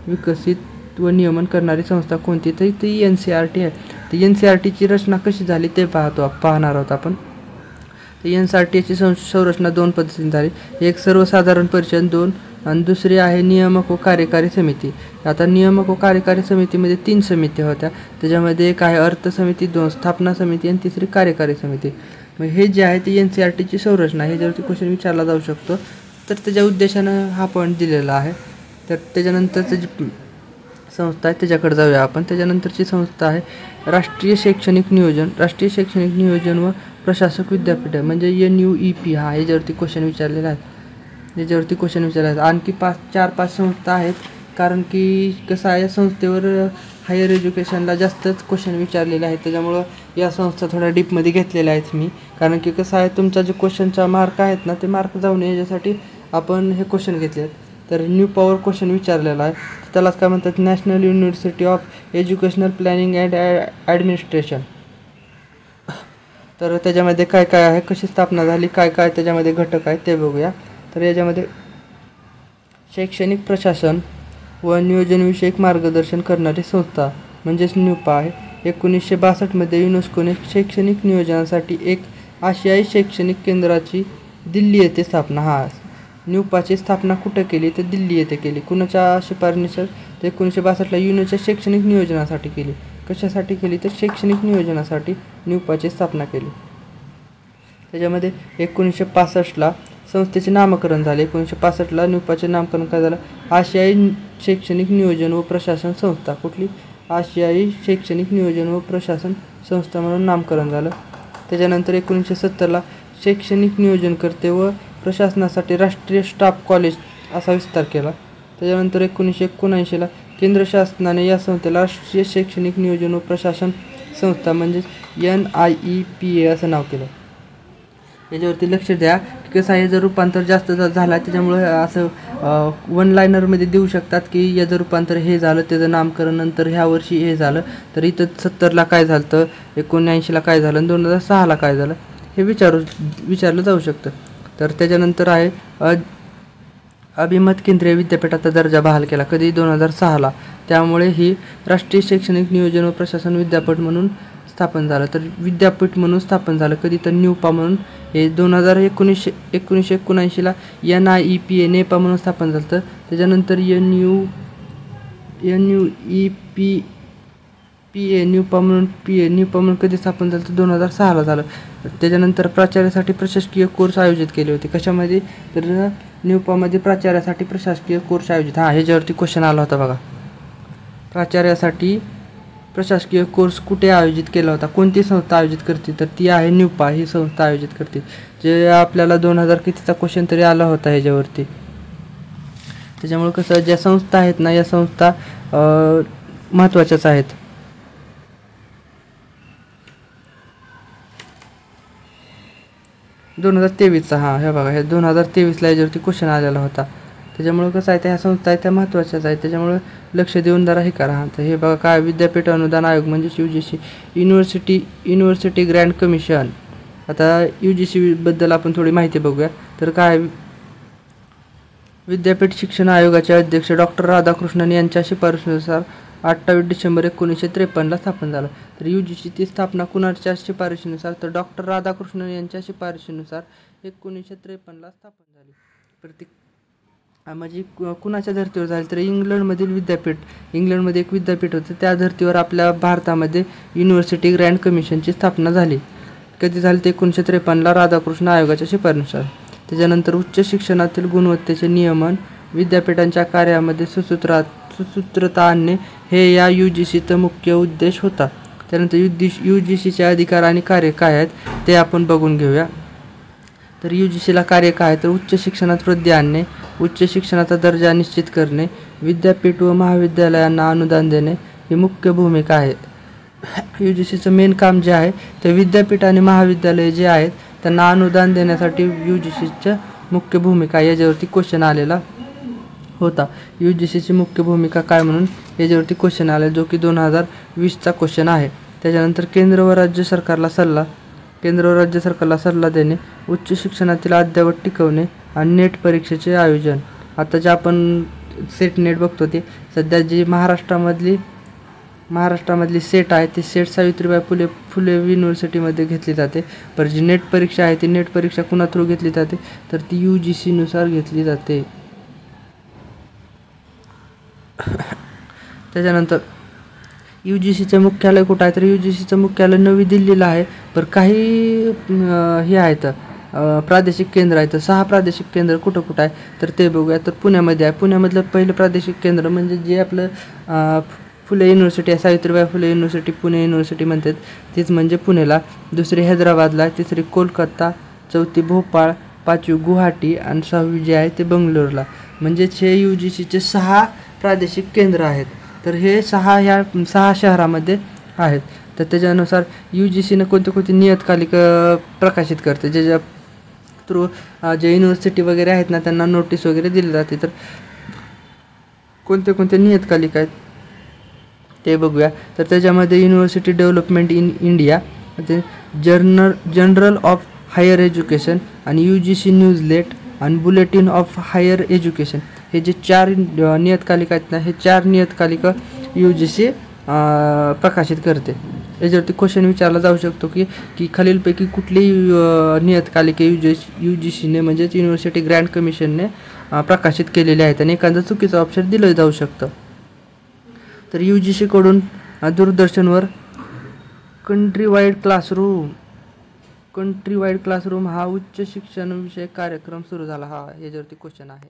विकसित व नियमन करणारी संस्था कोणती? तर ती NCERT आहे. तर NCERTची रचना कशी झाली ते पाहणार आहोत आपण. तर NCERTची संरचना 2 पद्धतीने झाली. एक सर्वसाधारण परिषद 2 आणि दुसरी आहे नियामक व कार्यकारी समिती. आता नियामक व कार्यकारी समितीमध्ये 3 समित्या होत्या. त्याच्यामध्ये एक आहे अर्थ समिती, 2 स्थापना समिती आणि तिसरी कार्यकारी समिती. मग हे जे आहे ते NCERTची संरचना आहे. ह्याच्यावरती क्वेश्चन विचारला जाऊ शकतो. तर त्याच्या उद्देशानं हा पॉईंट दिलेला आहे. तर त्याच्यानंतरचं जी संस्था आहे त्याच्याकडे जाऊया आपण. त्याच्यानंतरची संस्था आहे राष्ट्रीय शैक्षणिक नियोजन. राष्ट्रीय शैक्षणिक नियोजन व प्रशासक विद्यापीठ म्हणजे NUEP. याच्यावरती क्वेश्चन विचारलेला आहे. आणखी 4-5 संस्था आहेत, कारण की कसं आहे संस्थेवर हायर एज्युकेशनला जास्तच क्वेश्चन विचारलेले आहेत. त्याच्यामुळं या संस्था थोड्या डीपमध्ये घेतलेल्या आहेत मी, कारण की कसं आहे तुमचा जे क्वेश्चनचा मार्क आहेत ना ते मार्क जाऊन याच्यासाठी आपण हे क्वेश्चन घेतले आहेत. तर न्यू पॉवर क्वेश्चन विचारलेला आहे. त्यालाच काय म्हणतात? National university of educational planning and administration. तर त्याच्यामध्ये काय काय आहे, कशी स्थापना झाली, काय काय त्याच्यामध्ये घटक आहेत ते बघूया. तर याच्यामध्ये शैक्षणिक प्रशासन व नियोजनविषयक मार्गदर्शन करणारी संस्था म्हणजेच न्यूपा आहे. 1962मध्ये युनेस्कोने शैक्षणिक नियोजनासाठी एक आशियाई शैक्षणिक केंद्राची दिल्ली येथे स्थापना. न्यूपाची स्थापना कुठं केली तर दिल्ली येथे केली. कुणाच्या शिफारशीनुसार? तर 1962ला युनेच्या शैक्षणिक नियोजनासाठी केली. कशासाठी केली तर शैक्षणिक नियोजनासाठी न्यूपाची स्थापना केली. त्याच्यामध्ये 1965ला संस्थेचे नामकरण झाले. 1965ला न्यूपाचे नामकरण काय झालं? आशियाई शैक्षणिक नियोजन व प्रशासन संस्था. कुठली? आशियाई शैक्षणिक नियोजन व प्रशासन संस्था म्हणून नामकरण झालं. त्याच्यानंतर 1970ला शैक्षणिक नियोजनकर्ते व प्रशासनासाठी राष्ट्रीय स्टाफ कॉलेज असा विस्तार केला. त्याच्यानंतर 1979ला केंद्र शासनाने या संस्थेला राष्ट्रीय शैक्षणिक नियोजन व प्रशासन संस्था म्हणजेच NIEPA असं नाव केलं. याच्यावरती लक्ष द्या की कसं आहे, जर रूपांतर जास्त झाला त्याच्यामुळे असं 1 लायनरमध्ये देऊ शकतात की याचं रूपांतर हे झालं, त्याचं नामकरण नंतर ह्या वर्षी हे झालं. तर इथं 70ला काय झालं, तर 79ला काय झालं आणि 2006ला काय झालं हे विचारलं जाऊ शकतं. तर त्याच्यानंतर आहे अभिमत केंद्रीय विद्यापीठाचा दर्जा बहाल केला. कधी? 2006ला. त्यामुळे ही राष्ट्रीय शैक्षणिक नियोजन व प्रशासन विद्यापीठ म्हणून स्थापन झालं. तर विद्यापीठ म्हणून स्थापन झालं कधी तर न्यूपा म्हणून. हे 1979ला NIEPA नेपा म्हणून स्थापन झालं. तर त्याच्यानंतर NUEPA न्यूपा म्हणून कधी स्थापन झालं तर 2006ला झालं. त्याच्यानंतर प्राचार्यासाठी प्रशासकीय कोर्स आयोजित केले होते. कशामध्ये? तर न्यूपामध्ये प्राचार्यासाठी प्रशासकीय कोर्स आयोजित. ह्याच्यावरती क्वेश्चन आला होता बघा. प्राचार्यासाठी प्रशासकीय कोर्स कुठे आयोजित केला होता? कोणती संस्था आयोजित करते? तर ती आहे न्यूपा, ही संस्था आयोजित करते. जे आपल्याला 2000 कितीचा क्वेश्चन तरी आला होता ह्याच्यावरती. त्याच्यामुळे कसं ज्या संस्था आहेत ना या संस्था महत्त्वाच्याच आहेत. हे बघा, हे 2023ला याच्यावरती क्वेश्चन आलेला होता. त्याच्यामुळे कसं आहे, ह्या संस्था आहेत त्या महत्त्वाच्याच आहेत. त्याच्यामुळे लक्ष देऊन जरा हे करा. तर हे बघा काय, विद्यापीठ अनुदान आयोग म्हणजेच UGC, युनिव्हर्सिटी ग्रँट कमिशन. आता UGC बद्दल आपण थोडी माहिती बघूया. तर काय, विद्यापीठ शिक्षण आयोगाचे अध्यक्ष डॉक्टर राधाकृष्णन यांच्या शिफारशीनुसार 28 डिसेंबर 1953ला स्थापन झालं. तर UGCची स्थापना कुणाच्या शिफारशीनुसार? तर डॉक्टर राधाकृष्णन यांच्या शिफारशीनुसार 1953ला स्थापन झाली. म्हणजे कुणाच्या धर्तीवर झाली तर इंग्लंडमधील विद्यापीठ, इंग्लंडमध्ये एक विद्यापीठ होतं, त्या धर्तीवर आपल्या भारतामध्ये युनिव्हर्सिटी ग्रँड कमिशनची स्थापना झाली. कधी झाली ते 1953ला राधाकृष्ण आयोगाच्या शिफारशीनुसार. त्याच्यानंतर उच्च शिक्षणातील गुणवत्तेचे नियमन, विद्यापीठांच्या कार्यामध्ये सुसूत्रता आणणे हे या UGCचा मुख्य उद्देश होता. त्यानंतर UGCचे अधिकार आणि कार्य काय आहेत ते आपण बघून घेऊया. तर UGCला कार्य काय आहे तर उच्च शिक्षणात वृद्धी आणणे, उच्च शिक्षणाचा दर्जा निश्चित करणे, विद्यापीठ व महाविद्यालयांना अनुदान देणे ही मुख्य भूमिका आहे. UGCचं मेन काम जे आहे ते विद्यापीठ आणि महाविद्यालय जे आहेत त्यांना अनुदान देण्यासाठी UGCच्या मुख्य भूमिका, याच्यावरती क्वेश्चन आलेला होता. UGCची मुख्य भूमिका काय म्हणून याच्यावरती क्वेश्चन आला, जो की 2020चा क्वेश्चन आहे. त्याच्यानंतर केंद्र व राज्य सरकारला सल्ला देणे, उच्च शिक्षणातील अद्ययावत टिकवणे आणि नेट परीक्षेचे आयोजन. आता जे आपण सेट नेट बघतो ते सध्या जी महाराष्ट्रामधली सेट आहे ती सेट सावित्रीबाई फुले युनिव्हर्सिटीमध्ये घेतली जाते. पण जी नेट परीक्षा आहे ती नेट परीक्षा कुणा थ्रू घेतली जाते तर ती UGCनुसार घेतली जाते. त्याच्यानंतर UGCचे मुख्यालय कुठं आहे तर UGCचं मुख्यालय नवी दिल्लीला आहे. पण काही हे आहेत प्रादेशिक केंद्र आहेत. 6 प्रादेशिक केंद्र कुठं आहे तर ते बघूया. तर पुण्यामध्ये आहे. पुण्यामधलं पहिलं प्रादेशिक केंद्र म्हणजे जे आपलं फुले युनिव्हर्सिटी आहे, सावित्रीबाई फुले युनिव्हर्सिटी पुणे युनिव्हर्सिटी म्हणतात, तीच म्हणजे पुणेला. दुसरी हैदराबादला, तिसरी कोलकाता, चौथी भोपाळ, 5वी गुवाहाटी आणि 6वी जे आहे ते बंगलोरला. म्हणजेच हे UGCचे 6 प्रादेशिक केंद्र आहेत. तर हे 6 शहरामध्ये आहेत. तर त्याच्यानुसार UGCनं कोणते नियतकालिक प्रकाशित करते, ज्याच्या थ्रू जे युनिव्हर्सिटी वगैरे आहेत ना त्यांना नोटीस वगैरे दिली जाते. तर कोणते नियतकालिक आहेत ते बघूया. तर त्याच्यामध्ये university development in India, journal of higher education आणि UGC न्यूजलेट आणि बुलेटिन ऑफ हायर एज्युकेशन हे जे 4 नियतकालिक आहेत ना, हे 4 नियतकालिक UGC प्रकाशित करते. याच्यावरती क्वेश्चन विचारला जाऊ शकतो की खालीलपैकी कुठली नियतकालिके UGCने म्हणजेच युनिव्हर्सिटी ग्रँड कमिशनने प्रकाशित केलेले आहेत आणि एखादं चुकीचं ऑप्शन दिलं जाऊ शकतं. तर UGCकडून दूरदर्शनवर कंट्री वाईड क्लासरूम हा उच्च शिक्षणविषयक कार्यक्रम सुरू झाला. याच्यावरती क्वेश्चन आहे.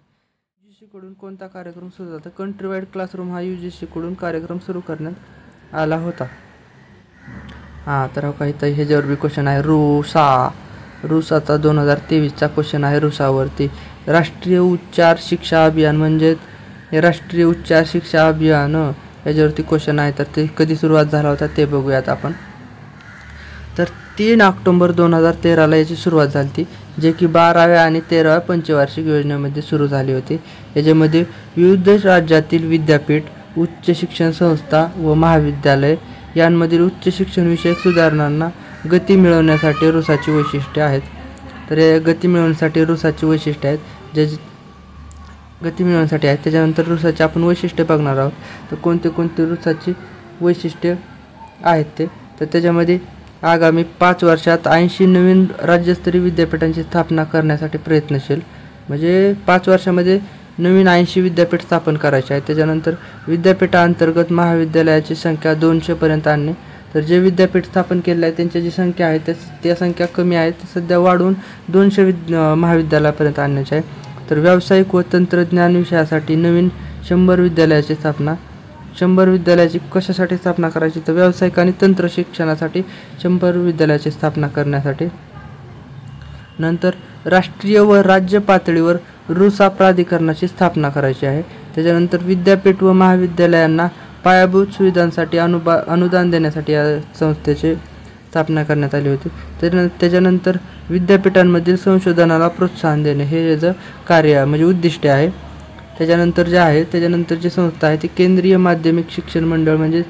UGCकडून कोणता कार्यक्रम सुरू झाला तर कंट्री वाईड क्लासरूम हा UGCकडून कार्यक्रम सुरू करण्यात आला होता. तर काही ह्याच्यावर बी क्वेश्चन आहे. रुसाचा 2023चा क्वेश्चन आहे. रुसावरती राष्ट्रीय उच्चार शिक्षा अभियान म्हणजे राष्ट्रीय उच्चार शिक्षा अभियान याच्यावरती क्वेश्चन आहे. तर ते कधी सुरुवात झाला होता ते बघूयात आपण. तर 3 ऑक्टोबर 2013ला याची सुरुवात झाली होती, जे की 12व्या आणि 13व्या पंचवार्षिक योजनेमध्ये सुरू झाली होती. याच्यामध्ये विविध राज्यातील विद्यापीठ, उच्च शिक्षण संस्था व महाविद्यालय यांमधील उच्च शिक्षणविषयक सुधारणांना गती मिळवण्यासाठी रुसाची वैशिष्ट्ये आहेत. तर या गती मिळवण्यासाठी रुसाची वैशिष्ट्ये आहेत, त्याच्यानंतर रुसाची आपण वैशिष्ट्ये बघणार आहोत. तर कोणते रुसाची वैशिष्ट्ये आहेत ते तर त्याच्यामध्ये आगामी 5 वर्षात 80 नवीन राज्यस्तरीय विद्यापीठांची स्थापना करण्यासाठी प्रयत्नशील, म्हणजे 5 वर्षामध्ये नवीन 80 विद्यापीठ स्थापन करायचे आहेत. त्याच्यानंतर विद्यापीठांतर्गत महाविद्यालयाची संख्या 200पर्यंत आणणे. तर जे विद्यापीठ स्थापन केले आहे त्यांची जी संख्या आहे त्या संख्या कमी आहे, सध्या वाढवून 200 महाविद्यालयापर्यंत आणण्याचे आहे. तर व्यावसायिक व तंत्रज्ञान विषयासाठी नवीन 100 विद्यालयाची स्थापना. 100 विद्यालयाची कशासाठी स्थापना करायची तर व्यावसायिक आणि तंत्र शिक्षणासाठी 100 विद्यालयाची स्थापना करण्यासाठी. नंतर राष्ट्रीय व राज्य पातळीवर रुसा प्राधिकरणाची स्थापना करायची आहे. त्याच्यानंतर विद्यापीठ व महाविद्यालयांना पायाभूत सुविधांसाठी अनुदान देण्यासाठी या संस्थेची स्थापना करण्यात आली होती. त्याच्यानंतर विद्यापीठांमधील संशोधनाला प्रोत्साहन देणे हे याचं कार्य म्हणजे उद्दिष्ट आहे. त्याच्यानंतर जी संस्था आहे ती केंद्रीय माध्यमिक शिक्षण मंडळ म्हणजे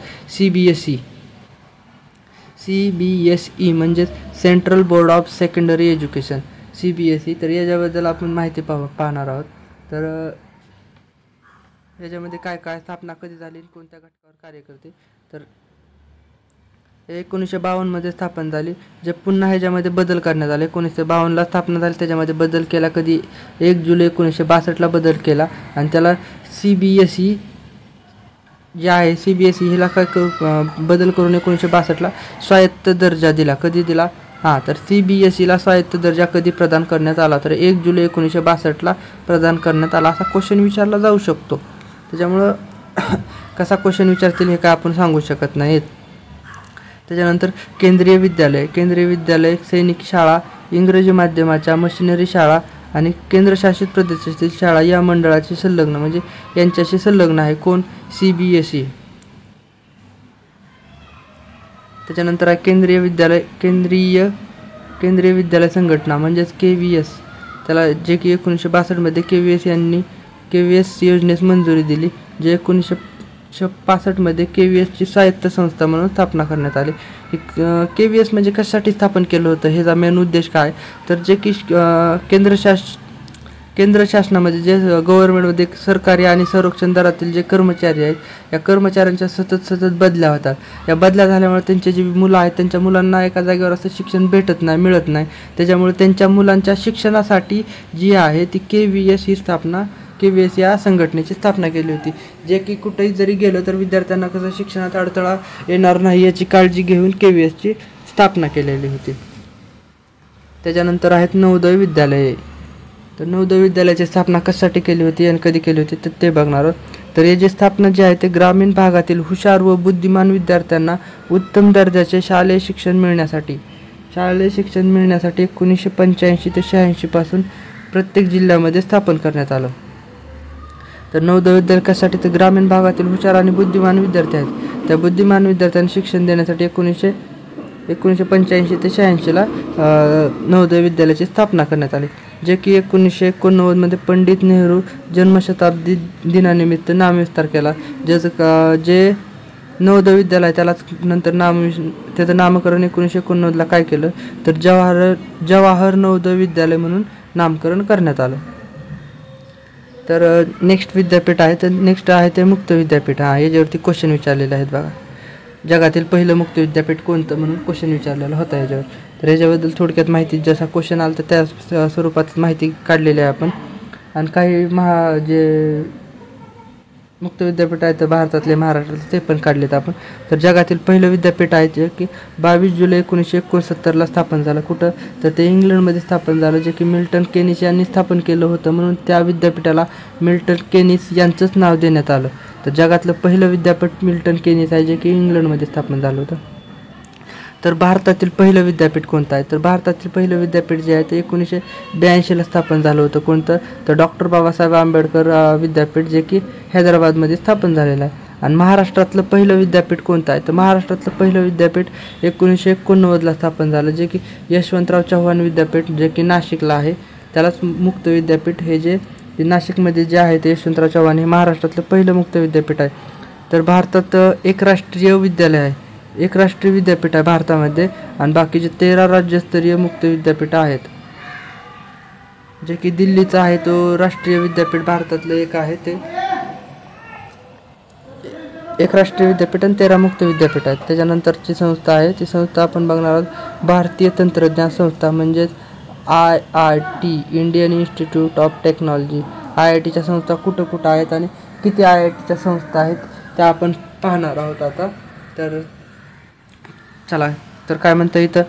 CBSE म्हणजे central board of secondary education CBSE. तर याच्याबद्दल आपण माहिती पाहणार आहोत. तर याच्यामध्ये काय स्थापना कधी झाली, कोणत्या घटकावर कार्य करते. तर 1952मध्ये स्थापन झाली. जे पुन्हा ह्याच्यामध्ये बदल करण्यात आले. 1952ला स्थापना झाली, त्याच्यामध्ये बदल केला. कधी 1 जुलै 1962ला बदल केला आणि त्याला CBSE जे आहे CBSE हिला काय बदल करून 1962ला स्वायत्त दर्जा दिला. कधी दिला? तर CBSEला स्वायत्त दर्जा कधी प्रदान करण्यात आला? तर 1 जुलै 1962ला प्रदान करण्यात आला. असा क्वेश्चन विचारला जाऊ शकतो. त्याच्यामुळं कसा क्वेश्चन विचारतील हे काय आपण सांगू शकत नाहीत. त्याच्यानंतर केंद्रीय विद्यालय, सैनिक शाळा, इंग्रजी माध्यमाच्या मशिनरी शाळा आणि केंद्रशासित प्रदेशातील शाळा या मंडळाची संलग्न म्हणजे यांच्याशी संलग्न आहे. कोण? CBSE. त्याच्यानंतर आहे केंद्रीय विद्यालय संघटना म्हणजेच KVS. त्याला जे की 1962मध्ये KVS योजनेस मंजुरी दिली. जे 1965मध्ये KVSची स्वायत्त संस्था म्हणून स्थापना करण्यात आली. KVS म्हणजे कशासाठी स्थापन केलं होतं? ह्याचा मेन उद्देश काय? तर जे की केंद्र शासनामध्ये जे गव्हर्नमेंटमध्ये सरकारी आणि संरक्षण दरातील जे कर्मचारी आहेत, या कर्मचाऱ्यांच्या सतत बदल्या होतात. या बदल्या झाल्यामुळे त्यांचे जे मुलं आहेत, त्यांच्या मुलांना एका जागेवर असं शिक्षण मिळत नाही. त्याच्यामुळे त्यांच्या मुलांच्या शिक्षणासाठी जी आहे ती KVS या संघटनेची स्थापना केली होती. जे की कुठेही जरी गेलं तर विद्यार्थ्यांना कसं शिक्षणात अडथळा येणार नाही याची काळजी घेऊन KVSची स्थापना केलेली होती. त्याच्यानंतर आहेत नवोदय विद्यालये. तर नवोदय विद्यालयाची स्थापना कशासाठी केली होती आणि कधी केली होती तर ते बघणार आहोत. तर याची स्थापना जी आहे ते ग्रामीण भागातील हुशार व बुद्धिमान विद्यार्थ्यांना उत्तम दर्जाचे शालेय शिक्षण मिळण्यासाठी 1985 ते 86 पासून प्रत्येक जिल्ह्यामध्ये स्थापन करण्यात आलं. तर नवोदय विद्यालय कशासाठी? तर ग्रामीण भागातील हुशार आणि बुद्धिमान विद्यार्थी आहेत, त्या बुद्धिमान विद्यार्थ्यांना शिक्षण देण्यासाठी 1985 ते 86ला नवोदय विद्यालयाची स्थापना करण्यात आली. जे की 1989मध्ये पंडित नेहरू जन्मशताब्दी दिनानिमित्त नामविस्तार केला. जे नवोदय विद्यालय त्यालाच नंतर त्याचं नामकरण 1989ला काय केलं तर जवाहर नवोदय विद्यालय म्हणून नामकरण करण्यात आलं. तर नेक्स्ट विद्यापीठ आहे, तर नेक्स्ट आहे ते मुक्त विद्यापीठ. याच्यावरती क्वेश्चन विचारलेले आहेत बघा. जगातील पहिलं मुक्त विद्यापीठ कोणतं म्हणून क्वेश्चन विचारलेला होता याच्यावर. तर याच्याबद्दल थोडक्यात माहिती, जसा क्वेश्चन आला तर त्या स्वरूपात माहिती काढलेली आहे आपण. आणि काही जे मुक्त विद्यापीठ आहेत तर भारतातले, महाराष्ट्रातले ते पण काढलेत आपण. तर जगातील पहिलं विद्यापीठ आहे जे की 22 जुलै 1969ला स्थापन झालं. कुठं? तर ते इंग्लंडमध्ये स्थापन झालं. जे की मिल्टन केनिस यांनी स्थापन केलं होतं, म्हणून त्या विद्यापीठाला मिल्टन केनिस यांचंच नाव देण्यात आलं. तर जगातलं पहिलं विद्यापीठ मिल्टन केनिस आहे, जे की इंग्लंडमध्ये स्थापन झालं होतं. तर भारतातील पहिलं विद्यापीठ कोणतं आहे? तर भारतातील पहिलं विद्यापीठ जे आहे ते 1982ला स्थापन झालं होतं. कोणतं? तर डॉक्टर बाबासाहेब आंबेडकर विद्यापीठ, जे की हैदराबादमध्ये स्थापन झालेलं आहे. आणि महाराष्ट्रातलं पहिलं विद्यापीठ कोणतं आहे? तर महाराष्ट्रातलं पहिलं विद्यापीठ 1989ला स्थापन झालं, जे की यशवंतराव चव्हाण विद्यापीठ, जे की नाशिकला आहे. त्यालाच मुक्त विद्यापीठ हे जे नाशिकमध्ये जे आहे ते यशवंतराव चव्हाण हे महाराष्ट्रातलं पहिलं मुक्त विद्यापीठ आहे. तर भारतात एक राष्ट्रीय विद्यापीठ आहे भारतामध्ये, आणि बाकीचे 13 राज्यस्तरीय मुक्त विद्यापीठ आहेत. जे की दिल्लीचा आहे तो राष्ट्रीय विद्यापीठ भारतातलं एक आहे, ते एक राष्ट्रीय विद्यापीठ आणि 13 मुक्त विद्यापीठ आहेत. त्याच्यानंतरची संस्था आहे ती संस्था आपण बघणार आहोत भारतीय तंत्रज्ञान संस्था, म्हणजेच IIT, Indian Institute of Technology. IITच्या संस्था कुठं आहेत आणि किती IITच्या संस्था आहेत त्या आपण पाहणार आहोत आता. तर चला, तर काय म्हणतं इथं,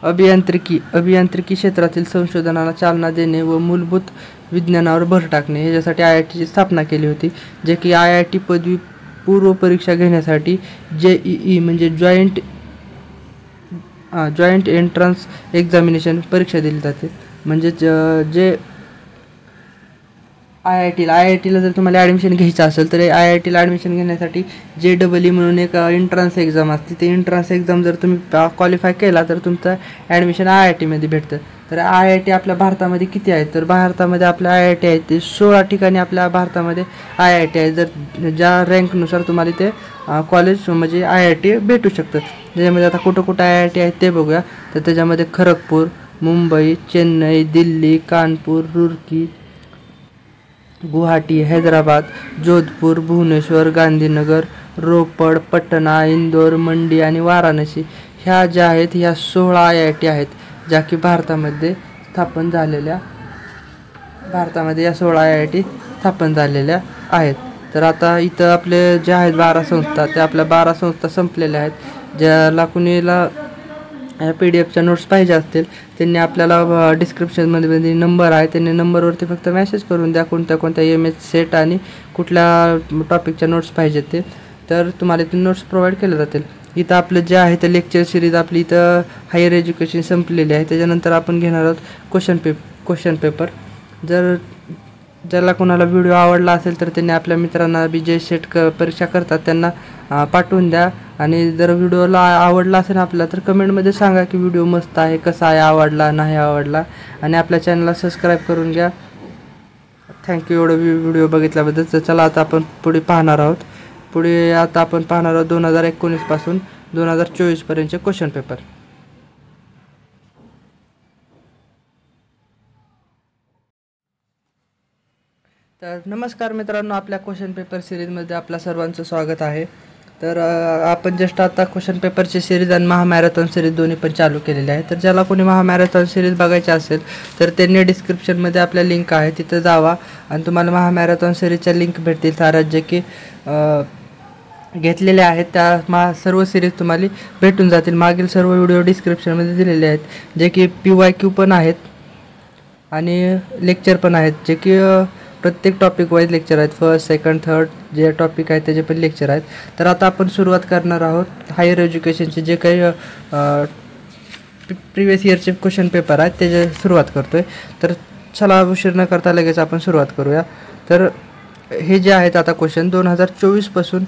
अभियांत्रिकी क्षेत्रातील संशोधनाला चालना देणे व मूलभूत विज्ञानावर भर टाकणे ह्याच्यासाठी IITची स्थापना केली होती. जे की IIT पदवी पूर्व परीक्षा घेण्यासाठी JEE म्हणजे जॉईंट एंट्रन्स एक्झामिनेशन परीक्षा दिली जाते. म्हणजेच जे IITला जर तुम्हाला ॲडमिशन घ्यायचं असेल तर IITला ॲडमिशन घेण्यासाठी JEE म्हणून एक एंट्रन्स एक्झाम असते. ते एंट्रन्स एक्झाम जर तुम्ही क्वालिफाय केला तर तुमचं ॲडमिशन IITमध्ये भेटतं. तर IIT आपल्या भारतामध्ये किती आहेत? तर भारतामध्ये आपल्या IIT आहेत ते 16 ठिकाणी आपल्या भारतामध्ये IIT आहे. जर ज्या रँकनुसार तुम्हाला ते कॉलेज म्हणजे IIT भेटू शकतं. त्याच्यामध्ये आता कुठं IIT आहेत ते बघूया. तर त्याच्यामध्ये खरगपूर, मुंबई, चेन्नई, दिल्ली, कानपूर, रुड़की, गुवाहाटी, हैदराबाद, जोधपूर, भुवनेश्वर, गांधीनगर, रोपड, पटना, इंदोर, मंडी आणि वाराणसी ह्या ज्या आहेत ह्या 16 IIT आहेत ज्या की भारतामध्ये या 16 IIT स्थापन झालेल्या आहेत. तर आता इथं आपले जे आहेत 12 संस्था, त्या आपल्या 12 संस्था संपलेल्या आहेत. ज्याला कुणीला PDF नोट्स पाहिजे असतील त्यांनी आपल्याला डिस्क्रिप्शनमध्ये नंबर आहे, त्यांनी नंबरवरती फक्त मेसेज करून द्या कोणत्या MS सेट आणि कुठल्या टॉपिकच्या नोट्स पाहिजेत ते, तर तुम्हाला ते नोट्स प्रोव्हाइड केले जातील. इथं आपलं जे आहे ते लेक्चर सिरीज आपली इथं हायर एज्युकेशन संपलेली आहे. त्याच्यानंतर आपण घेणार आहोत क्वेश्चन पेपर. जर ज्याला कोणाला व्हिडिओ आवडला असेल तर त्यांनी आपल्या मित्रांना जे सेट परीक्षा करतात त्यांना पाठवून द्या. आणि जर व्हिडिओला आवडला असेल आपला तर कमेंटमध्ये सांगा की व्हिडिओ मस्त आहे, कसा आहे, आवडला नाही आवडला. आणि आपल्या चॅनलला सबस्क्राईब करून घ्या. थँक्यू एवढं व्हिडिओ बघितल्याबद्दल. तर चला आता आपण पुढे पाहणार आहोत 2019 पासून 2024 पर्यंतचे क्वेश्चन पेपर. तर नमस्कार मित्रांनो, आपल्या क्वेश्चन पेपर सिरीजमध्ये आपल्या सर्वांचं स्वागत आहे. तर आपण जस्ट आता क्वेश्चन पेपरची सिरीज आणि महामॅरेथॉन सिरीज दोन्ही पण चालू केलेले आहे. तर ज्याला कोणी महामॅरेथॉन सिरीज बघायची असेल तर त्यांनी डिस्क्रिप्शनमध्ये आपल्या लिंक आहे तिथं जावा आणि तुम्हाला महामॅरेथॉन सिरीजच्या लिंक भेटतील साऱ्या जे की घेतलेले आहेत त्या सर्व सिरीज तुम्हाला भेटून जातील. मागील सर्व व्हिडिओ डिस्क्रिप्शनमध्ये दिलेले आहेत जे की PYQ पण आहेत आणि लेक्चर पण आहेत जे की प्रत्येक टॉपिक वाईज लेक्चर आहेत. फर्स्ट, सेकंड, थर्ड जे टॉपिक आहेत त्याचे पण लेक्चर आहेत. तर आता आपण सुरुवात करणार आहोत हायर एज्युकेशनचे जे काही प्रिवियस इयरचे क्वेश्चन पेपर आहेत त्याची सुरुवात करतो आहे. तर चला उशीर न करता लगेच आपण सुरुवात करूया. तर हे जे आहेत आता क्वेश्चन 2024 पासून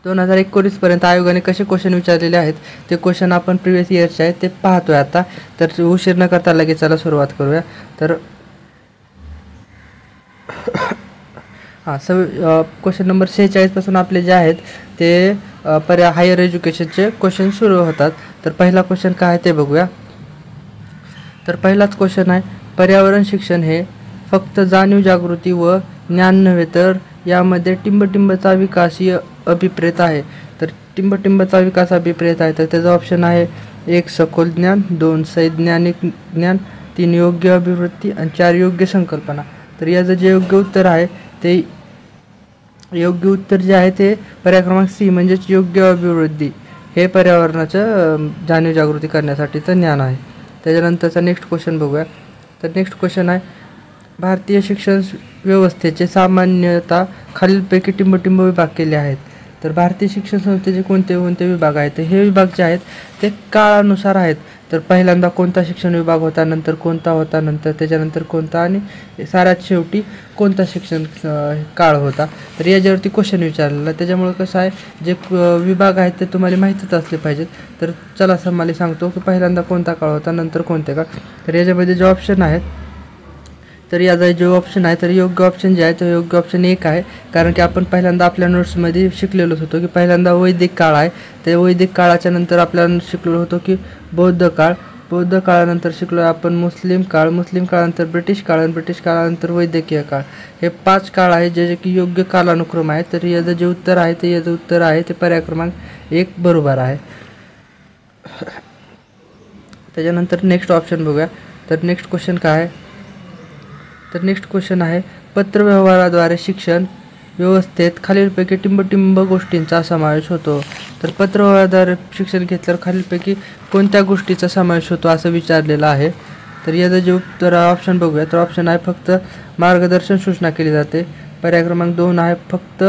2019 पर्यंत आयोगाने कसे क्वेश्चन विचारलेले आहेत ते क्वेश्चन आपण प्रिवियस इयरचे आहेत ते पाहतोय आता. तर उशीर न करता लगेच चला सुरुवात करूया. तर क्वेश्चन नंबर 46 पासून आपले जे आहेत ते हायर एज्युकेशनचे क्वेश्चन सुरू होतात. तर पहिला क्वेश्चन काय आहे ते बघूया. तर पहिलाच क्वेश्चन आहे, पर्यावरण शिक्षण हे फक्त जाणीव जागृती व ज्ञान नव्हे तर यामध्ये टिंबटिंबचा विकासीय अभिप्रेत आहे. तर टिंबटिंबचा विकास अभिप्रेत आहे तर त्याचा ऑप्शन आहे 1 सखोल ज्ञान, 2 सैद्धांतिक ज्ञान, 3 योग्य अभिवृत्ती आणि 4 योग्य संकल्पना. तर याचं जे योग्य उत्तर आहे ते योग्य उत्तर जे आहे ते पर्याय क्रमांक C म्हणजेच योग्य अभिवृद्धी हे पर्यावरणाचं जाणीव जागृती करण्यासाठीचं ज्ञान आहे. त्याच्यानंतरचा नेक्स्ट क्वेश्चन बघूया. तर नेक्स्ट क्वेश्चन आहे, भारतीय शिक्षण व्यवस्थेचे सामान्यतः खालीलपैकी टिंबटिंब विभाग केले आहेत. तर भारतीय शिक्षण संस्थेचे कोणते विभाग आहेत हे विभाग जे आहेत ते काळानुसार आहेत. तर पहिल्यांदा कोणता शिक्षण विभाग होता, नंतर कोणता होता, नंतर त्याच्यानंतर कोणता आणि साऱ्यात शेवटी कोणता शिक्षण काळ होता. तर याच्यावरती क्वेश्चन विचारलेला. त्याच्यामुळे कसं आहे जे विभाग आहेत ते तुम्हाला माहीतच असले पाहिजेत. तर चला मला सांगतो की पहिल्यांदा कोणता काळ होता, नंतर कोणते काळ. तर याच्यामध्ये जे ऑप्शन आहेत तर याचा जो ऑप्शन आहे तर योग्य ऑप्शन जे आहे तर योग्य ऑप्शन 1 आहे. कारण की आपण पहिल्यांदा आपल्या नोट्समध्ये शिकलेलोच होतो की पहिल्यांदा वैदिक काळ आहे. त्या वैदिक काळाच्या नंतर आपल्याला शिकलेलो होतो की बौद्ध काळानंतर शिकलो आपण मुस्लिम काळानंतर ब्रिटिश काळ आणि ब्रिटिश काळानंतर वैद्यकीय काळ. हे 5 काळ आहे जे की योग्य कालानुक्रम आहे. तर याचं जे उत्तर आहे ते पर्याय क्रमांक 1 बरोबर आहे. त्याच्यानंतर नेक्स्ट ऑप्शन बघूया. तर नेक्स्ट क्वेश्चन काय आहे तर नेक्स्ट क्वेश्चन आहे, पत्रव्यवहाराद्वारे शिक्षण व्यवस्थेत खालीलपैकी टिंबटिंब गोष्टींचा समावेश होतो. तर पत्रव्यवहाराद्वारे शिक्षण घेतल्यावर खालीलपैकी कोणत्या गोष्टीचा समावेश होतो असं विचारलेलं आहे. तर याचं जे उत्तर ऑप्शन बघूया. तर ऑप्शन आहे फक्त मार्गदर्शन सूचना केली जाते. पर्याय क्रमांक 2 आहे फक्त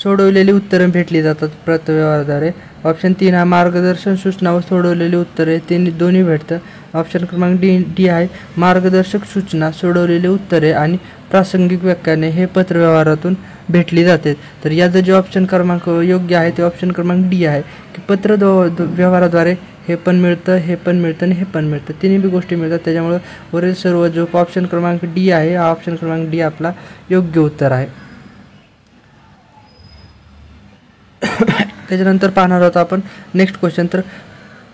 सोडवलेली उत्तरं भेटली जातात पत्रव्यवहाराद्वारे. ऑप्शन 3 आहे मार्गदर्शन सूचना व सोडवलेली उत्तरे दोन्ही भेटतं. ऑप्शन क्रमांक डी आहे मार्गदर्शक सूचना, सोडवलेली उत्तरे आणि प्रासंगिक व्याख्याने हे पत्रव्यवहारातून भेटली जाते. तर याचं जे ऑप्शन क्रमांक योग्य आहे ते ऑप्शन क्रमांक डी आहे की पत्र व्यवहाराद्वारे हे पण मिळतं आणि हे पण मिळतं, तिन्ही बी गोष्टी मिळतात. त्याच्यामुळं वरील सर्व जो ऑप्शन क्रमांक डी आहे हा ऑप्शन क्रमांक डी आपला योग्य उत्तर आहे. त्याच्यानंतर पाहणार आहोत आपण नेक्स्ट क्वेश्चन. तर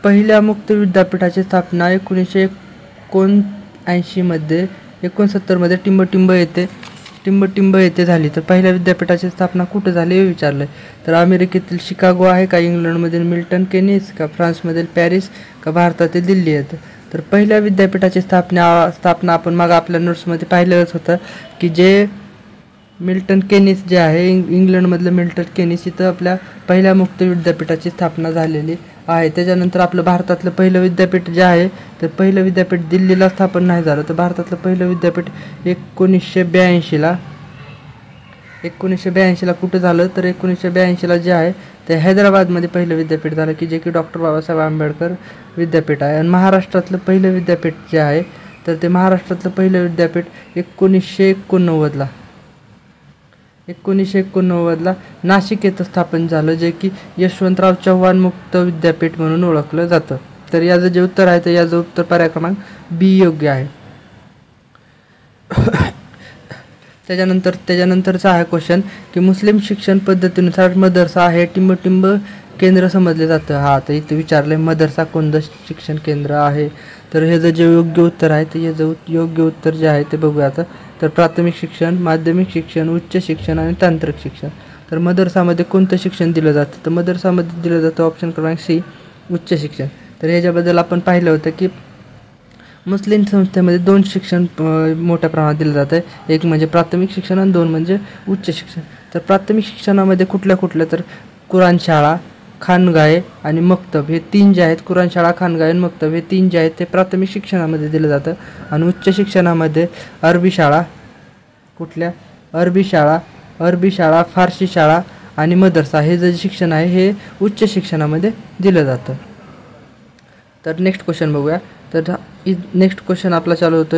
पहिल्या मुक्त विद्यापीठाची स्थापना 1969 मध्ये टिंबटिंब येथे टिंबटिंब येथे झाली. तर पहिल्या विद्यापीठाची स्थापना कुठे झाली हे विचारलं आहे. तर अमेरिकेतील शिकागो आहे का, इंग्लंडमधील मिल्टन केनीस का, फ्रान्समधील पॅरिस का, भारतातील दिल्ली आहे. तर पहिल्या विद्यापीठाची स्थापना आपण मग आपल्या नोट्समध्ये पाहिलंच होतं की जे मिल्टन केनीस जे आहे इंग्लंडमधलं मिल्टन केनीस इथं आपल्या पहिल्या मुक्त विद्यापीठाची स्थापना झालेली आहे. त्याच्यानंतर आपलं भारतातलं पहिलं विद्यापीठ जे आहे तर पहिलं विद्यापीठ दिल्लीला स्थापन नाही झालं. तर भारतातलं पहिलं विद्यापीठ 1982ला कुठं झालं तर 1982ला जे आहे ते हैदराबादमध्ये पहिलं विद्यापीठ झालं की जे की डॉक्टर बाबासाहेब आंबेडकर विद्यापीठ आहे. आणि महाराष्ट्रातलं पहिलं विद्यापीठ जे आहे तर ते महाराष्ट्रातलं पहिलं विद्यापीठ 1989ला नाशिक येथे स्थापन झालं, जे की यशवंतराव चव्हाण मुक्त विद्यापीठ म्हणून ओळखलं जातं. तर याचं जे उत्तर आहे तर याचं उत्तर पर्याय क्रमांक बी योग्य आहे. त्याच्यानंतरचा आहे क्वेश्चन की मुस्लिम शिक्षण पद्धतीनुसार मदरसा हे टिंबटिंब केंद्र समजले जातं. तर इथे विचारले मदरसा कोणतं शिक्षण केंद्र आहे. तर ह्याचं जे योग्य उत्तर आहे ते याचं योग्य उत्तर जे आहे ते बघूया आता. तर प्राथमिक शिक्षण, माध्यमिक शिक्षण, उच्च शिक्षण आणि तांत्रिक शिक्षण. तर मदरसामध्ये कोणतं शिक्षण दिलं जातं तर मदरसामध्ये दिलं जातं ऑप्शन क्रमांक सी उच्च शिक्षण. तर ह्याच्याबद्दल आपण पाहिलं होतं की मुस्लिम संस्थेमध्ये 2 शिक्षण मोठ्या प्रमाणात दिलं जातं. एक म्हणजे प्राथमिक शिक्षण आणि 2 म्हणजे उच्च शिक्षण. तर प्राथमिक शिक्षणामध्ये कुठल्या तर कुराण शाळा, खानगाहे आणि मक्तब हे 3 जे आहेत, कुराण शाळा, खानगाहे आणि मक्तब हे 3 जे आहेत ते प्राथमिक शिक्षणामध्ये दिलं जातं. आणि उच्च शिक्षणामध्ये अरबी शाळा, फारसी शाळा आणि मदरसा हे जे शिक्षण आहे हे उच्च शिक्षणामध्ये दिलं जातं. तर नेक्स्ट क्वेश्चन बघूया. तर नेक्स्ट क्वेश्चन आपला चालू होतो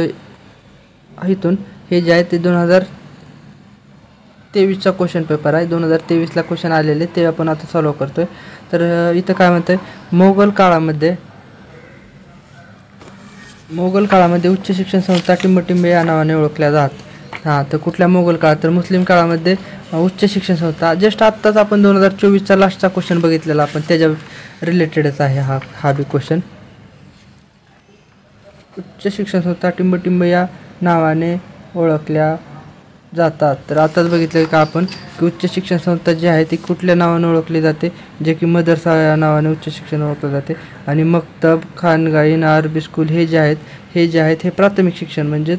इथून. हे जे आहे ते 2023चा क्वेश्चन पेपर आहे. 2023ला क्वेश्चन आलेले ते आपण आता सॉल्व्ह करतोय. तर इथं काय म्हणतंय, मोगल काळामध्ये उच्च शिक्षण संस्था टिंबटिंब या नावाने ओळखल्या जातात. तर कुठल्या मोगल काळात तर मुस्लिम काळामध्ये उच्च शिक्षण संस्था. जस्ट आत्ताच आपण 2024चा लास्टचा क्वेश्चन बघितलेला आपण त्याच्या रिलेटेडच आहे हा बी क्वेश्चन. उच्च शिक्षण संस्था टिंबटिंब या नावाने ओळखल्या जातात. तर आताच बघितलं का आपण की उच्च शिक्षण संस्था जी आहे ती कुठल्या नावाने ओळखली जाते, जे की मदरसा या नावाने उच्च शिक्षण ओळखलं जाते. आणि मक्तब, खानगाही, अरबी स्कूल हे जे आहेत हे प्राथमिक शिक्षण म्हणजेच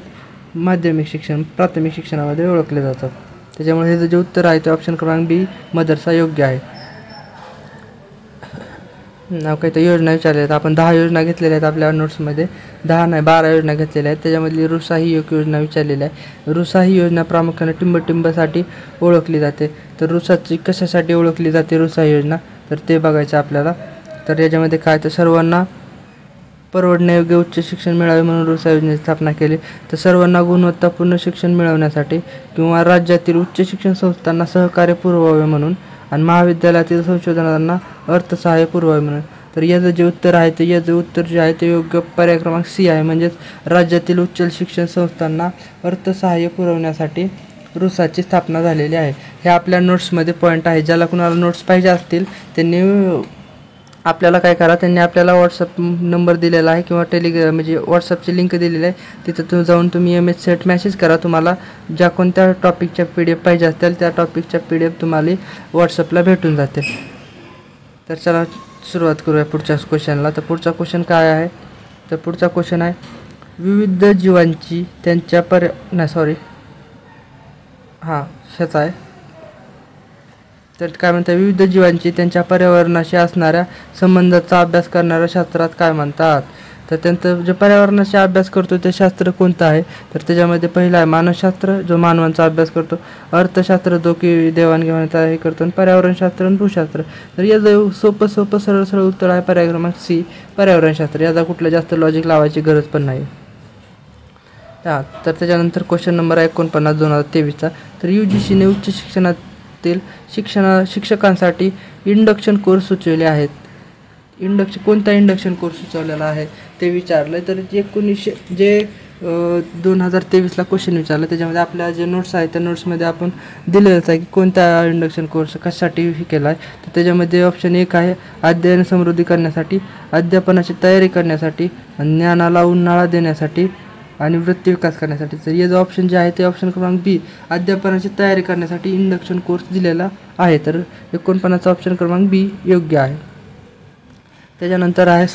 माध्यमिक शिक्षण प्राथमिक शिक्षणामध्ये ओळखले जातात. त्याच्यामुळे हे जे उत्तर आहे ते ऑप्शन क्रमांक बी मदरसा योग्य आहे. काही तर योजना विचारल्या आहेत. आपण 10 योजना घेतलेल्या आहेत आपल्या नोट्समध्ये. 10 नाही 12 योजना घेतलेल्या आहेत. त्याच्यामधली रुसा ही एक योजना विचारलेली आहे. रुसा ही योजना प्रामुख्याने टिंबटिंबसाठी ओळखली जाते. तर रुसाची कशासाठी ओळखली जाते रुसा योजना तर ते बघायचं आपल्याला. तर याच्यामध्ये काय तर सर्वांना परवडण्यायोग्य उच्च शिक्षण मिळावे म्हणून रुसा योजनेची स्थापना केली. तर सर्वांना गुणवत्तापूर्ण शिक्षण मिळवण्यासाठी किंवा राज्यातील उच्च शिक्षण संस्थांना सहकार्य पुरवावे म्हणून आणि महाविद्यालयातील संशोधनांना अर्थसहाय्य पुरवावे म्हणून. तर याचं जे उत्तर आहे ते जे आहे ते योग्य पर्याय क्रमांक सी आहे. म्हणजेच राज्यातील उच्च शिक्षण संस्थांना अर्थसहाय्य पुरवण्यासाठी रुसाची स्थापना झालेली आहे. हे आपल्या नोट्समध्ये पॉईंट आहे. ज्याला कुणाला नोट्स पाहिजे असतील त्यांनी आपल्याला काय करा, त्यांनी आपल्याला व्हॉट्सअप नंबर दिलेला आहे किंवा म्हणजे व्हॉट्सअपची लिंक दिलेली आहे. तिथं जाऊन तुम्ही MS सेट मेसेज करा. तुम्हाला ज्या कोणत्या टॉपिकच्या PDF पाहिजे असतील त्या टॉपिकच्या PDF तुम्हाला व्हॉट्सअपला भेटून जातील. तर चला सुरुवात करूया पुढच्या क्वेश्चनला. तर पुढचा क्वेश्चन काय आहे तर पुढचा क्वेश्चन आहे विविध जीवांची त्यांच्या ह्याचा आहे. तर काय म्हणतात, विविध जीवांची त्यांच्या पर्यावरणाशी असणाऱ्या संबंधाचा अभ्यास करणाऱ्या शास्त्रात काय म्हणतात. तर त्यांचं जे पर्यावरणाचा अभ्यास करतो ते शास्त्र कोणतं आहे तर त्याच्यामध्ये पहिलं आहे मानसशास्त्र जो मानवांचा अभ्यास करतो, अर्थशास्त्र जो की देवाणघेवाणीचा हे करतो, आणि पर्यावरणशास्त्र आणि भूशास्त्र. तर याचं सोपं सरळ उत्तर आहे पर्याय क्रमांक सी पर्यावरणशास्त्र. याचा कुठलं जास्त लॉजिक लावायची गरज पण नाही. तर त्याच्यानंतर क्वेश्चन नंबर 49 2023चा. तर UGCने उच्च शिक्षणातील शिक्षकांसाठी इंडक्शन कोर्स सुचवले आहेत. कोणता इंडक्शन कोर्स सुचवलेला आहे ते विचारलं. तर 2023ला क्वेश्चन विचारलं. त्याच्यामध्ये आपल्या जे नोट्स आहेत त्या नोट्समध्ये आपण दिलेलंच आहे की कोणता इंडक्शन कोर्स कशासाठी हे केला आहे. तर त्याच्यामध्ये ऑप्शन 1 आहे अध्ययन समृद्धी करण्यासाठी, अध्यापनाची तयारी करण्यासाठी, ज्ञानाला उन्हाळा देण्यासाठी आणि वृत्ती विकास करण्यासाठी. तर याचं ऑप्शन जे आहे ते ऑप्शन क्रमांक बी, अध्यापनाची तयारी करण्यासाठी इंडक्शन कोर्स दिलेला आहे. तर 49 ऑप्शन क्रमांक बी योग्य आहे. त्याच्यानंतर आहे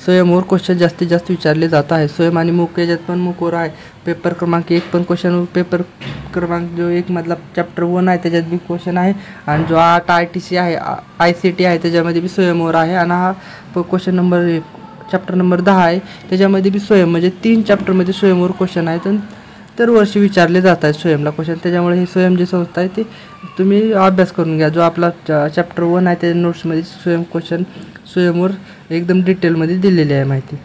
स्वयंवर क्वेश्चन जास्तीत जास्त विचारले जात आहे. स्वयं आणि मूक याच्यात पण मूकवर आहे. पेपर क्रमांक 1 पण क्वेश्चन, पेपर क्रमांक जो 1 मधला चॅप्टर 1 आहे त्याच्यात बी क्वेश्चन आहे. आणि जो 8 ITC आहे, ICT आहे त्याच्यामध्ये बी स्वयंवर आहे. आणि हा क्वेश्चन नंबर चॅप्टर नंबर 10 आहे त्याच्यामध्ये बी स्वयं, म्हणजे 3 चॅप्टरमध्ये स्वयंवर क्वेश्चन आहेत. दरवर्षी विचारले जात आहेत स्वयंला क्वेश्चन. त्याच्यामुळे ही स्वयं जी संस्था आहे ती तुम्ही अभ्यास करून घ्या. जो आपला चॅप्टर 1 आहे त्या नोट्समध्ये स्वयं क्वेश्चन स्वयंवर एकदम डिटेलमध्ये दिलेली आहे माहिती.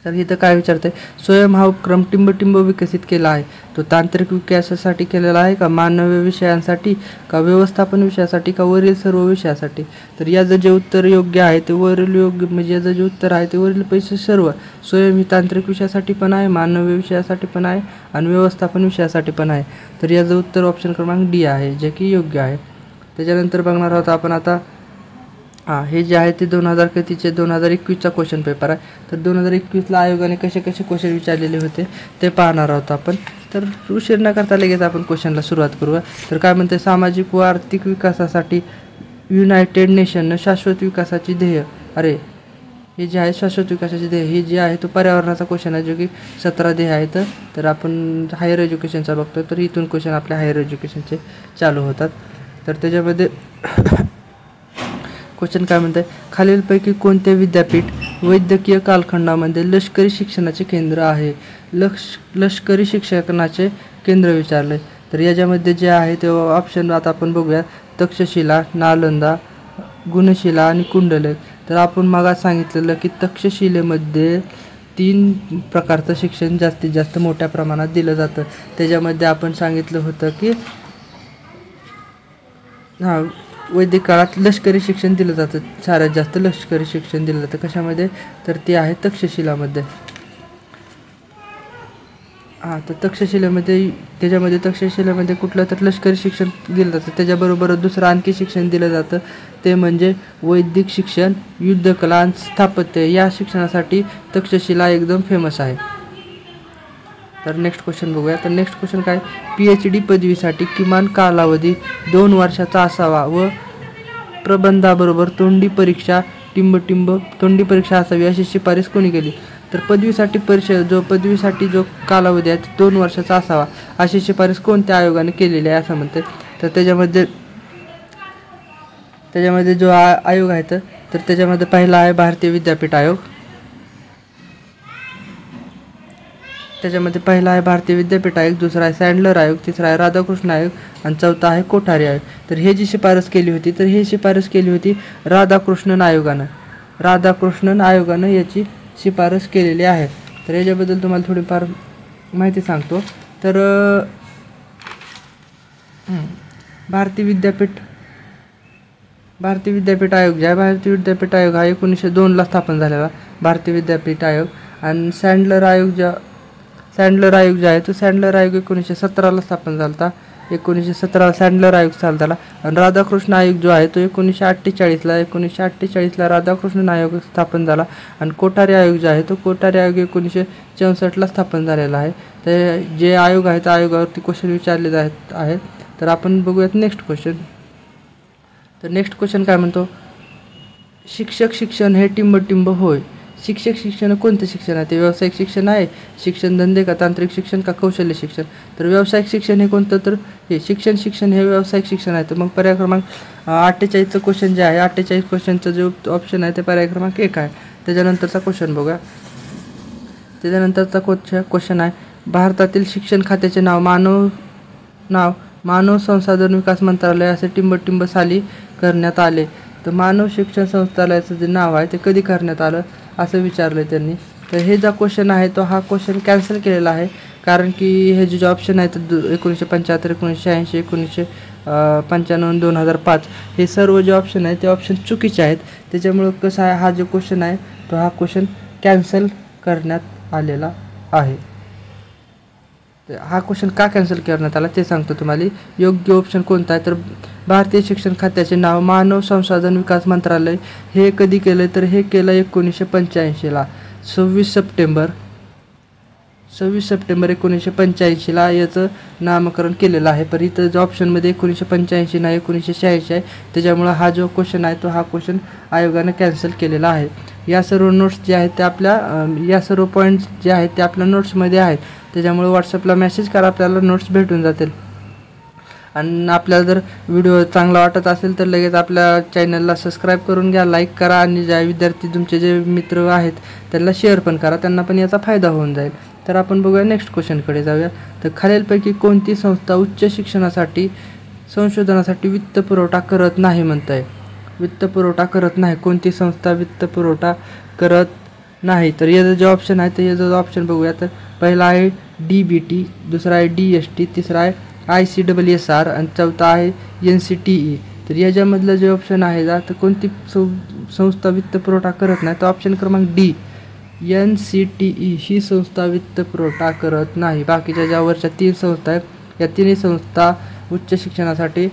तर इथं काय विचारतं आहे, स्वयं हा उपक्रम टिंब विकसित केला आहे. तो तांत्रिक विकासासाठी केलेला आहे का, मानवी विषयांसाठी का, व्यवस्थापन विषयासाठी का, वरील सर्व विषयासाठी. तर याचं जे उत्तर योग्य आहे ते वरील योग्य, म्हणजे याचं जे उत्तर आहे ते वरील पैसे सर्व. स्वयं ही तांत्रिक विषयासाठी पण आहे, मानवी विषयासाठी पण आहे आणि व्यवस्थापन विषयासाठी पण आहे. तर याचं उत्तर ऑप्शन क्रमांक डी आहे, जे की योग्य आहे. त्याच्यानंतर बघणार आहोत आपण आता हे जे आहे ते 2021चा क्वेश्चन पेपर आहे. तर 2021ला आयोगाने कसे क्वेश्चन विचारलेले होते ते पाहणार आहोत आपण. तर उशीर न करता लगेच आपण क्वेश्चनला सुरुवात करूया. तर काय म्हणते, सामाजिक व आर्थिक विकासासाठी युनायटेड नेशननं शाश्वत विकासाची ध्येय, हे जे आहे शाश्वत विकासाची ध्येय हे जे आहे तो पर्यावरणाचा क्वेश्चन आहे, जो की 17 ध्येय आहेत. तर आपण हायर एज्युकेशनचा बघतोय, तर इथून क्वेश्चन आपल्या हायर एज्युकेशनचे चालू होतात. तर त्याच्यामध्ये क्वेश्चन काय म्हणत आहे, खालीलपैकी कोणते विद्यापीठ वैद्यकीय कालखंडामध्ये लष्करी शिक्षणाचे केंद्र आहे. लष्करी शिक्षणाचे केंद्र विचारले. तर याच्यामध्ये जे आहे ते ऑप्शन आता आपण बघूया, तक्षशिला, नालंदा, गुणशिला आणि कुंडले. तर आपण मग सांगितलेलं की तक्षशिलेमध्ये 3 प्रकारचं शिक्षण जास्तीत जास्त मोठ्या प्रमाणात दिलं जातं. त्याच्यामध्ये आपण सांगितलं होतं की वैदिक काळात लष्करी शिक्षण दिलं जातं, साऱ्यात जास्त लष्करी शिक्षण दिलं जातं. कशामध्ये, तर ते आहे तक्षशिलामध्ये. तर तक्षशिलेमध्ये कुठलं तर लष्करी शिक्षण दिलं जातं. त्याच्याबरोबर दुसरं आणखी शिक्षण दिलं जातं, ते म्हणजे वैदिक शिक्षण, युद्धकला आणि स्थापत्य. या शिक्षणासाठी तक्षशिला एकदम फेमस आहे. तर नेक्स्ट क्वेश्चन बघूया. तर नेक्स्ट क्वेश्चन काय, PhD पदवीसाठी किमान कालावधी 2 वर्षाचा असावा व प्रबंधाबरोबर तोंडी परीक्षा असावी अशी शिफारस कोणी केली. तर पदवीसाठी जो कालावधी आहे तो 2 वर्षाचा असावा अशी शिफारस कोणत्या आयोगाने केलेली आहे असं म्हणते. तर त्याच्यामध्ये जो आयोग आहे तर त्याच्यामध्ये पहिला आहे भारतीय विद्यापीठ आयोग. दुसरा आहे सँडलर आयोग, तिसरा आहे राधाकृष्ण आयोग आणि चौथा आहे कोठारी आयोग. तर हे जी शिफारस केली होती राधाकृष्णन आयोगानं याची शिफारस केलेली आहे. तर याच्याबद्दल तुम्हाला थोडीफार माहिती सांगतो. तर भारतीय विद्यापीठ आयोग जे आहे, भारतीय विद्यापीठ आयोग हा 1902ला स्थापन झालेला भारतीय विद्यापीठ आयोग. आणि सँडलर आयोग जे आहे तो सँडलर आयोग 1917ला स्थापन झाला होता. 1917 सँडलर आयोग चालू झाला. आणि राधाकृष्ण आयोग जो आहे तो 1948ला राधाकृष्णन आयोग स्थापन झाला. आणि कोठारी आयोग जो आहे तो कोठारी आयोग 1964ला स्थापन झालेला आहे. तर जे आयोग आहेत आयोगावरती क्वेश्चन विचारले आहेत. तर आपण बघूयात नेक्स्ट क्वेश्चन. तर नेक्स्ट क्वेश्चन काय म्हणतो, शिक्षक शिक्षण हे टिंब होय. शिक्षक शिक्षण कोणतं शिक्षण आहे, ते व्यावसायिक शिक्षण आहे, शिक्षण धंदे का, तांत्रिक शिक्षण का, कौशल्य शिक्षण. तर व्यावसायिक शिक्षण हे कोणतं, तर हे शिक्षण हे व्यावसायिक शिक्षण आहे. तर मग पर्याय क्रमांक 48चं क्वेश्चन जे आहे, 48 क्वेश्चनचं जो ऑप्शन आहे ते पर्याय क्रमांक 1 आहे. त्याच्यानंतरचा क्वेश्चन बघूया. त्याच्यानंतरचा क्वेश्चन आहे, भारतातील शिक्षण खात्याचे नाव मानव संसाधन विकास मंत्रालय असे टिंब साली करण्यात आले. तर मानव शिक्षण संस्थालयाचं जे नाव आहे ते कधी करण्यात आलं असं विचारलं त्यांनी. तर हे जो क्वेश्चन आहे तो हा क्वेश्चन कॅन्सल केलेला आहे, कारण की हे जे ऑप्शन आहेत 1975, 1980, 1995, 2005 हे सर्व जे ऑप्शन आहेत ते ऑप्शन चुकीचे आहेत. त्याच्यामुळं कसं आहे, हा जो क्वेश्चन आहे तो हा क्वेश्चन कॅन्सल करण्यात आलेला आहे. हा क्वेश्चन का कॅन्सल करण्यात आला ते सांगतो तुम्हाला. योग्य ऑप्शन कोणता आहे, तर भारतीय शिक्षण खात्याचे नाव मानव संसाधन विकास मंत्रालय हे कधी केलं, तर हे केलं 1985ला 26 सप्टेंबर 26 सप्टेंबर 1985ला याचं नामकरण केलेलं आहे. पण इथं जो ऑप्शनमध्ये 1985 नाही 1986 आहे, त्याच्यामुळं हा जो क्वेश्चन आहे तो हा क्वेश्चन आयोगानं कॅन्सल केलेला आहे. या सर्व नोट्स जे आहेत ते या सर्व पॉईंट्स जे आहेत ते आपल्या नोट्समध्ये आहेत. त्याच्यामुळे व्हॉट्सअपला मेसेज करा, आपल्याला नोट्स भेटून जातील. आणि आपल्याला जर व्हिडिओ चांगला वाटत असेल तर लगेच आपल्या चॅनलला सबस्क्राईब करून घ्या, लाईक करा आणि ज्या विद्यार्थी तुमचे जे मित्र आहेत त्यांना शेअर पण करा, त्यांना पण याचा फायदा होऊन जाईल. तर आपण बघूया नेक्स्ट क्वेश्चनकडे जाऊया. तर खालीलपैकी कोणती संस्था उच्च शिक्षणासाठी संशोधनासाठी वित्तपुरवठा करत नाही म्हणत आहे. वित्तपुरवठा करत नाही, कोणती संस्था वित्तपुरवठा करत नाही. तर याचं जे ऑप्शन आहे तर याचं ऑप्शन बघूया. तर पहिला आहे DBT, दुसरा आहे DST, तिसरा आहे ICSSR आणि चौथा आहे NCTE. तर याच्यामधलं जे ऑप्शन आहे तर कोणती संस्था वित्तपुरवठा करत नाही, तर ऑप्शन क्रमांक D NCTE ही संस्था वित्तपुरवठा करत नाही. बाकीच्या ज्या वरच्या 3 संस्था आहेत या तिन्ही संस्था उच्च शिक्षणासाठी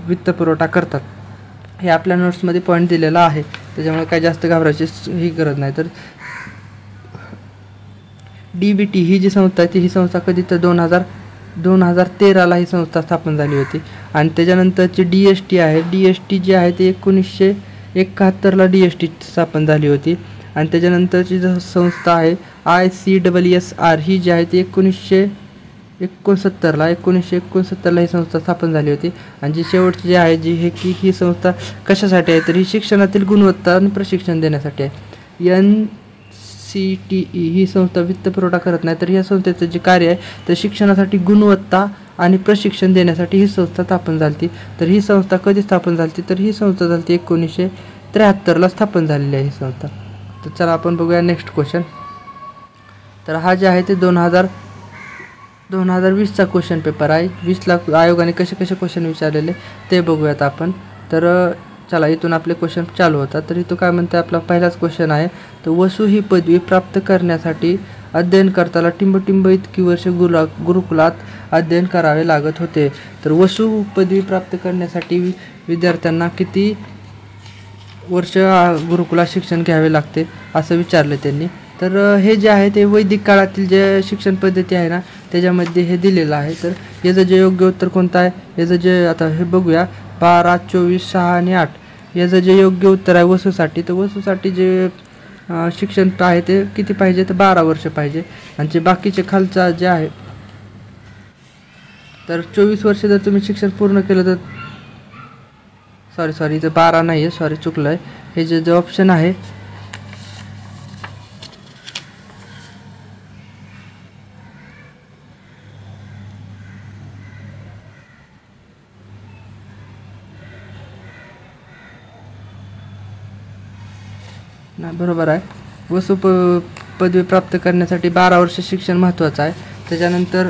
वित्तपुरवठा करतात. हे आपल्या नोट्समध्ये पॉईंट दिलेला आहे, त्याच्यामुळे काही जास्त घाबरायची ही गरज नाही. तर DBT ही जी संस्था आहे ही संस्था कधी तर 2013ला ही संस्था स्थापन झाली होती. आणि त्याच्यानंतरची DST आहे, DST जी आहे ती 1971ला DST स्थापन झाली होती. आणि त्याच्यानंतरची जी संस्था आहे ICSSR ही जी आहे ती 1969ला ही संस्था स्थापन झाली होती. आणि जी शेवटची जी आहे ही संस्था कशासाठी आहे तर ही शिक्षणातील गुणवत्ता आणि प्रशिक्षण देण्यासाठी आहे. NCTE ही संस्था वित्तपुरवठा करत नाही, तर या संस्थेचं जे कार्य आहे तर शिक्षणासाठी गुणवत्ता आणि प्रशिक्षण देण्यासाठी ही संस्था स्थापन झाली. तर ही संस्था कधी स्थापन झाली तर ही संस्था झाली 1973ला स्थापन झालेली आहे ही संस्था. तर चला आपण बघूया नेक्स्ट क्वेश्चन. तर हा जे आहे ते 2020चा क्वेश्चन पेपर आहे. 20ला आयोगाने कसे क्वेश्चन विचारलेले ते बघूयात आपण. तर चला इथून आपले क्वेश्चन चालू होतात. तर इथं काय म्हणतं आपला पहिलाच क्वेश्चन आहे. तर वसू ही पदवी प्राप्त करण्यासाठी अध्ययन करताना टिंब इतकी वर्ष गुरुकुलात अध्ययन करावे लागत होते. तर वसू पदवी प्राप्त करण्यासाठी विद्यार्थ्यांना किती वर्ष गुरुकुलात शिक्षण घ्यावे लागते असं विचारलं त्यांनी. तर हे जे आहे ते वैदिक काळातील जे शिक्षण पद्धती आहे ना त्याच्यामध्ये हे दिलेलं आहे. तर याचं जे योग्य उत्तर कोणतं आहे, याचं जे आता हे बघूया 12, 24, 6 आणि 8 याचं जे योग्य उत्तर आहे वसूसाठी. तर वसूसाठी जे शिक्षण आहे ते किती पाहिजे तर 12 वर्ष पाहिजे. आणि जे बाकीचे खालचा जे आहे तर 24 वर्ष जर तुम्ही शिक्षण पूर्ण केलं तर सॉरी इथं 12 नाही आहे, सॉरी चुकलं आहे. हे जे ऑप्शन आहे ना बरोबर आहे. वसू पदवी प्राप्त करण्यासाठी 12 वर्ष शिक्षण महत्त्वाचं आहे. त्याच्यानंतर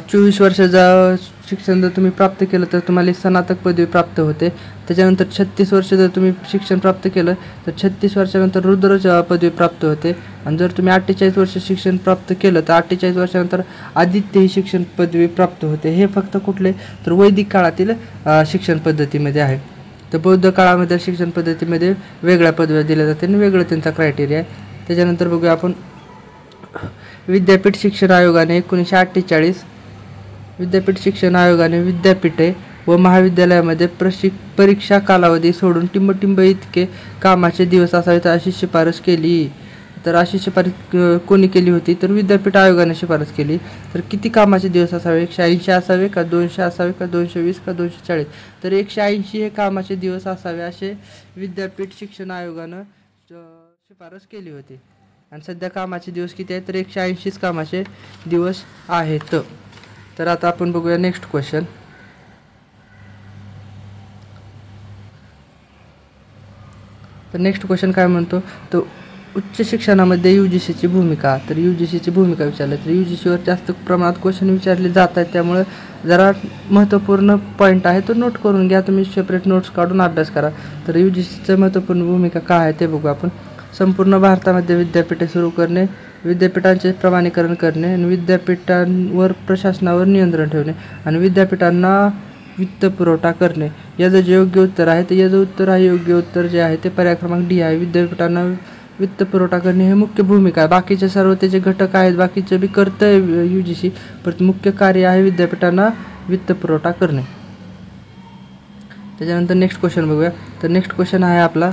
24 वर्षाचं शिक्षण जर तुम्ही प्राप्त केलं तर तुम्हाला स्नातक पदवी प्राप्त होते. त्याच्यानंतर 36 वर्ष जर तुम्ही शिक्षण प्राप्त केलं तर 36 वर्षानंतर रुद्रज पदवी प्राप्त होते. आणि जर तुम्ही 48 वर्ष शिक्षण प्राप्त केलं तर 48 वर्षानंतर आदित्य ही शिक्षण पदवी प्राप्त होते. हे फक्त कुठले तर वैदिक काळातील शिक्षण पद्धतीमध्ये आहे. तर बौद्ध काळामध्ये शिक्षण पद्धतीमध्ये वेगळ्या पदव्या दिल्या जाते आणि वेगळं त्यांचा क्रायटेरिया आहे. त्याच्यानंतर बघूया आपण विद्यापीठ शिक्षण आयोगाने 1948 विद्यापीठ शिक्षण आयोगाने विद्यापीठे व महाविद्यालयामध्ये परीक्षा कालावधी सोडून टिंब इतके कामाचे दिवस असावेत अशी शिफारस केली. तर अशी शिफारस कोणी केली होती तर विद्यापीठ आयोगाने शिफारस केली. तर किती कामाचे दिवस असावे, 180 असावे का 200 असावे का 220 का 240. तर 180 हे कामाचे दिवस असावे असे विद्यापीठ शिक्षण आयोगानं शिफारस केली होती. आणि सध्या कामाचे दिवस किती आहेत तर 180 कामाचे दिवस आहेत. तर आता आपण बघूया नेक्स्ट क्वेश्चन. तर नेक्स्ट क्वेश्चन काय म्हणतो तो उच्च शिक्षणामध्ये UGCची भूमिका. तर UGCची भूमिका विचारली तर UGCवर जास्त प्रमाणात क्वेश्चन विचारले जात आहेत, त्यामुळे जरा महत्त्वपूर्ण पॉईंट आहे तो नोट करून घ्या. तुम्ही सेपरेट नोट्स काढून अभ्यास करा. तर UGCचं महत्त्वपूर्ण भूमिका काय आहे ते बघू आपण. संपूर्ण भारतामध्ये विद्यापीठे सुरू करणे, विद्यापीठांचे प्रमाणीकरण करणे आणि विद्यापीठांवर प्रशासनावर नियंत्रण ठेवणे आणि विद्यापीठांना वित्तपुरवठा करणे. याचं जे योग्य उत्तर आहे तर याचं उत्तर आहे योग्य उत्तर जे आहे ते पर्याय क्रमांक D आहे. विद्यापीठांना वित्तपुरवठा करणे हे मुख्य भूमिका आहे. बाकीचे सर्व त्याचे घटक आहेत, बाकीचे बी करतंय UGC, पण मुख्य कार्य आहे विद्यापीठांना वित्तपुरवठा करणे. त्याच्यानंतर नेक्स्ट क्वेश्चन बघूया. तर नेक्स्ट क्वेश्चन आहे आपला,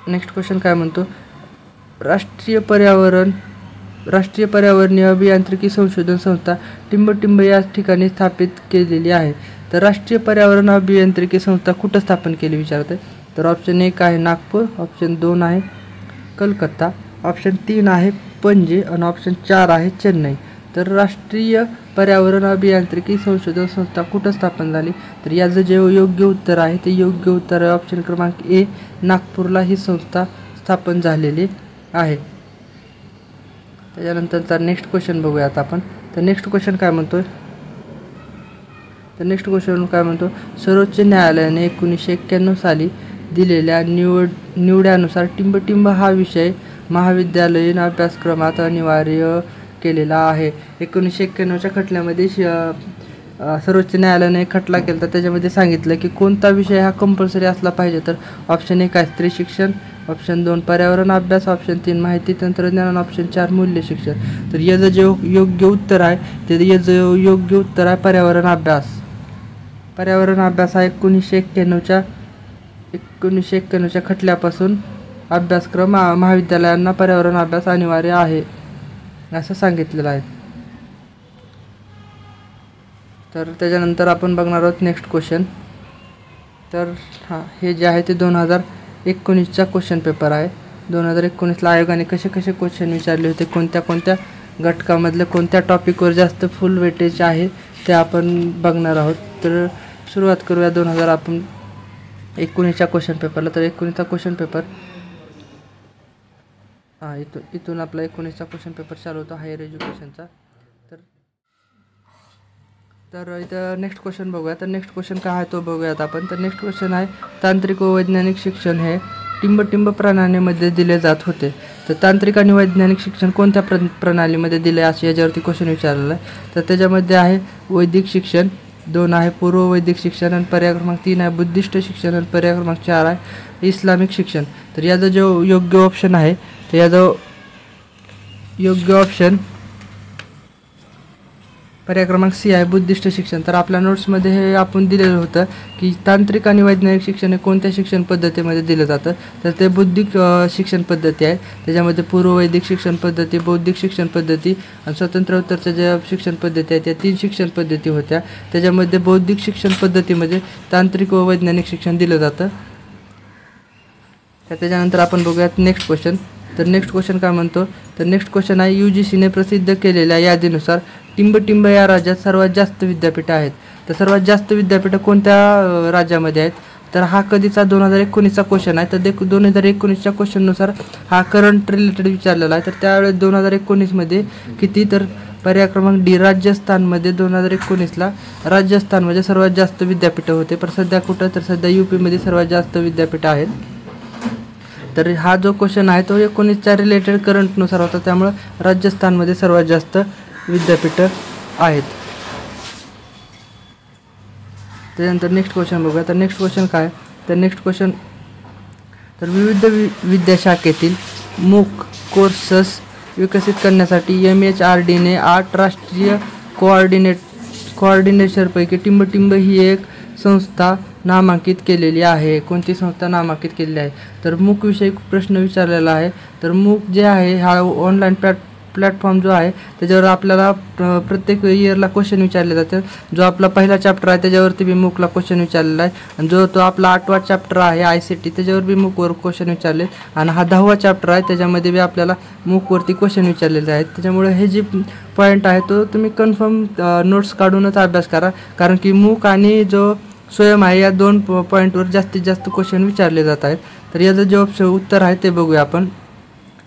नेक्स्ट क्वेश्चन काय म्हणतो, राष्ट्रीय पर्यावरणीय अभियांत्रिकी संशोधन संस्था टिंबटिंब या ठिकाणी स्थापित केलेली आहे. तर राष्ट्रीय पर्यावरण अभियांत्रिकी संस्था कुठं स्थापन केली विचारते. तर ऑप्शन 1 आहे नागपूर, ऑप्शन 2 आहे कलकत्ता, ऑप्शन 3 आहे पणजी आणि ऑप्शन 4 आहे चेन्नई. तर राष्ट्रीय पर्यावरण अभियांत्रिकी संशोधन संस्था कुठं स्थापन झाली. तर याचं जे योग्य उत्तर आहे ते योग्य उत्तर आहे ऑप्शन क्रमांक A, नागपूरला ही संस्था स्थापन झालेली आहे. त्याच्यानंतरचा नेक्स्ट क्वेश्चन बघूया आता आपण. तर नेक्स्ट क्वेश्चन काय म्हणतो, सर्वोच्च न्यायालयाने 1991 साली दिलेल्या निवड्यानुसार टिंबटिंब हा विषय महाविद्यालयीन अभ्यासक्रमात अनिवार्य केलेला आहे. 1991च्या खटल्यामध्ये सर्वोच्च न्यायालयाने खटला केला, तर त्याच्यामध्ये सांगितलं की कोणता विषय हा कंपल्सरी असला पाहिजे. तर ऑप्शन 1 आहे स्त्री शिक्षण, ऑप्शन 2 पर्यावरण अभ्यास, ऑप्शन 3 माहिती तंत्रज्ञान आणि ऑप्शन 4 मूल्य शिक्षण. तर याचं जे योग्य उत्तर आहे ते याचं योग्य उत्तर आहे पर्यावरण अभ्यास. पर्यावरण अभ्यास हा 1991च्या खटल्यापासून अभ्यासक्रम महाविद्यालयांना पर्यावरण अभ्यास अनिवार्य आहे असं सांगितलेलं आहे. तर त्याच्यानंतर आपण बघणार आहोत नेक्स्ट क्वेश्चन. तर हे जे आहे ते 2019चा क्वेश्चन पेपर आहे. 2019ला आयोगाने कसे क्वेश्चन विचारले होते, कोणत्या घटकामधले कोणत्या टॉपिकवर जास्त फुल वेटेज आहे ते आपण बघणार आहोत. तर सुरुवात करूया 2019च्या क्वेश्चन पेपरला. तर 19चा क्वेश्चन पेपर इथून आपला 19चा क्वेश्चन पेपर चालू होता हायर एज्युकेशनचा. तर इथं नेक्स्ट क्वेश्चन बघूया. तर नेक्स्ट क्वेश्चन काय आहे तो बघूयात आपण. तर नेक्स्ट क्वेश्चन आहे तांत्रिक व वैज्ञानिक शिक्षण हे टिंबटिंब प्रणालीमध्ये दिले जात होते. तर तांत्रिक आणि वैज्ञानिक शिक्षण कोणत्या प्रणालीमध्ये दिले असे याच्यावरती क्वेश्चन विचारलेला आहे. तर त्याच्यामध्ये आहे वैदिक शिक्षण, 2 आहे पूर्व वैदिक शिक्षण आणि पर्याय क्रमांक 3 आहे बुद्धिस्ट शिक्षण आणि पर्याय क्रमांक 4 आहे इस्लामिक शिक्षण. तर याचा जो योग्य ऑप्शन आहे तर याचा योग्य ऑप्शन पर्याय क्रमांक C आहे बुद्धिस्ट शिक्षण. तर आपल्या नोट्समध्ये हे आपण दिलेलं होतं की तांत्रिक आणि वैज्ञानिक शिक्षण हे कोणत्या शिक्षण पद्धतीमध्ये दिलं जातं. तर ते बुद्धिक शिक्षण पद्धती आहे. त्याच्यामध्ये पूर्व वैदिक शिक्षण पद्धती, बौद्धिक शिक्षण पद्धती आणि स्वतंत्रोत्तरच्या ज्या शिक्षण पद्धती आहेत त्या 3 शिक्षण पद्धती होत्या. त्याच्यामध्ये बौद्धिक शिक्षण पद्धतीमध्ये तांत्रिक व वैज्ञानिक शिक्षण दिलं जातं. त्याच्यानंतर आपण बघूयात नेक्स्ट क्वेश्चन. तर नेक्स्ट क्वेश्चन काय म्हणतो, तर नेक्स्ट क्वेश्चन आहे UGCने प्रसिद्ध केलेल्या यादीनुसार टिंबटिंब या राज्यात सर्वात जास्त विद्यापीठं आहेत. तर सर्वात जास्त विद्यापीठं कोणत्या राज्यामध्ये आहेत. तर हा कधीचा 2019चा क्वेश्चन आहे. तर 2019च्या क्वेश्चननुसार हा करंट रिलेटेड विचारलेला आहे. तर त्यावेळेस 2019मध्ये किती, तर पर्याय क्रमांक D राजस्थानमध्ये 2019ला राजस्थानमध्ये सर्वात जास्त विद्यापीठं होते. पण सध्या कुठं, तर सध्या UPमध्ये सर्वात जास्त विद्यापीठं आहेत. तर हा जो क्वेश्चन आहे तो 19च्या रिलेटेड करंटनुसार होता, त्यामुळं राजस्थानमध्ये सर्वात जास्त विद्यापीठं आहेत. त्यानंतर नेक्स्ट क्वेश्चन बघूया. तर नेक्स्ट क्वेश्चन काय, तर नेक्स्ट क्वेश्चन, तर विविध विद्याशाखेतील MOOC कोर्सेस विकसित करण्यासाठी MHRDने 8 राष्ट्रीय कोऑर्डिनेटरपैकी टिंबटिंब ही एक संस्था नामांकित केलेली आहे. कोणती संस्था नामांकित केलेली आहे. तर MOOC विषयी प्रश्न विचारलेला आहे. तर MOOC जे आहे हा ऑनलाईन प्लॅटफॉर्म जो आहे त्याच्यावर आपल्याला प्रत्येक इयरला क्वेश्चन विचारले जातात. जो आपला पहिला चॅप्टर आहे त्याच्यावरती बी MOOCला क्वेश्चन विचारलेला आहे. आणि जो तो आपला 8वा चॅप्टर आहे ICT त्याच्यावर बी MOOCवर क्वेश्चन विचारले. आणि हा 10वा चॅप्टर आहे त्याच्यामध्ये बी आपल्याला MOOCवरती क्वेश्चन विचारलेले आहेत. त्याच्यामुळे हे जे पॉईंट आहे तो तुम्ही कन्फर्म नोट्स काढूनच अभ्यास करा, कारण की MOOC आणि जो स्वयं आहे या 2 पॉईंटवर जास्तीत जास्त क्वेश्चन विचारले जात आहेत. तर याचं जे उत्तर आहे ते बघूया आपण.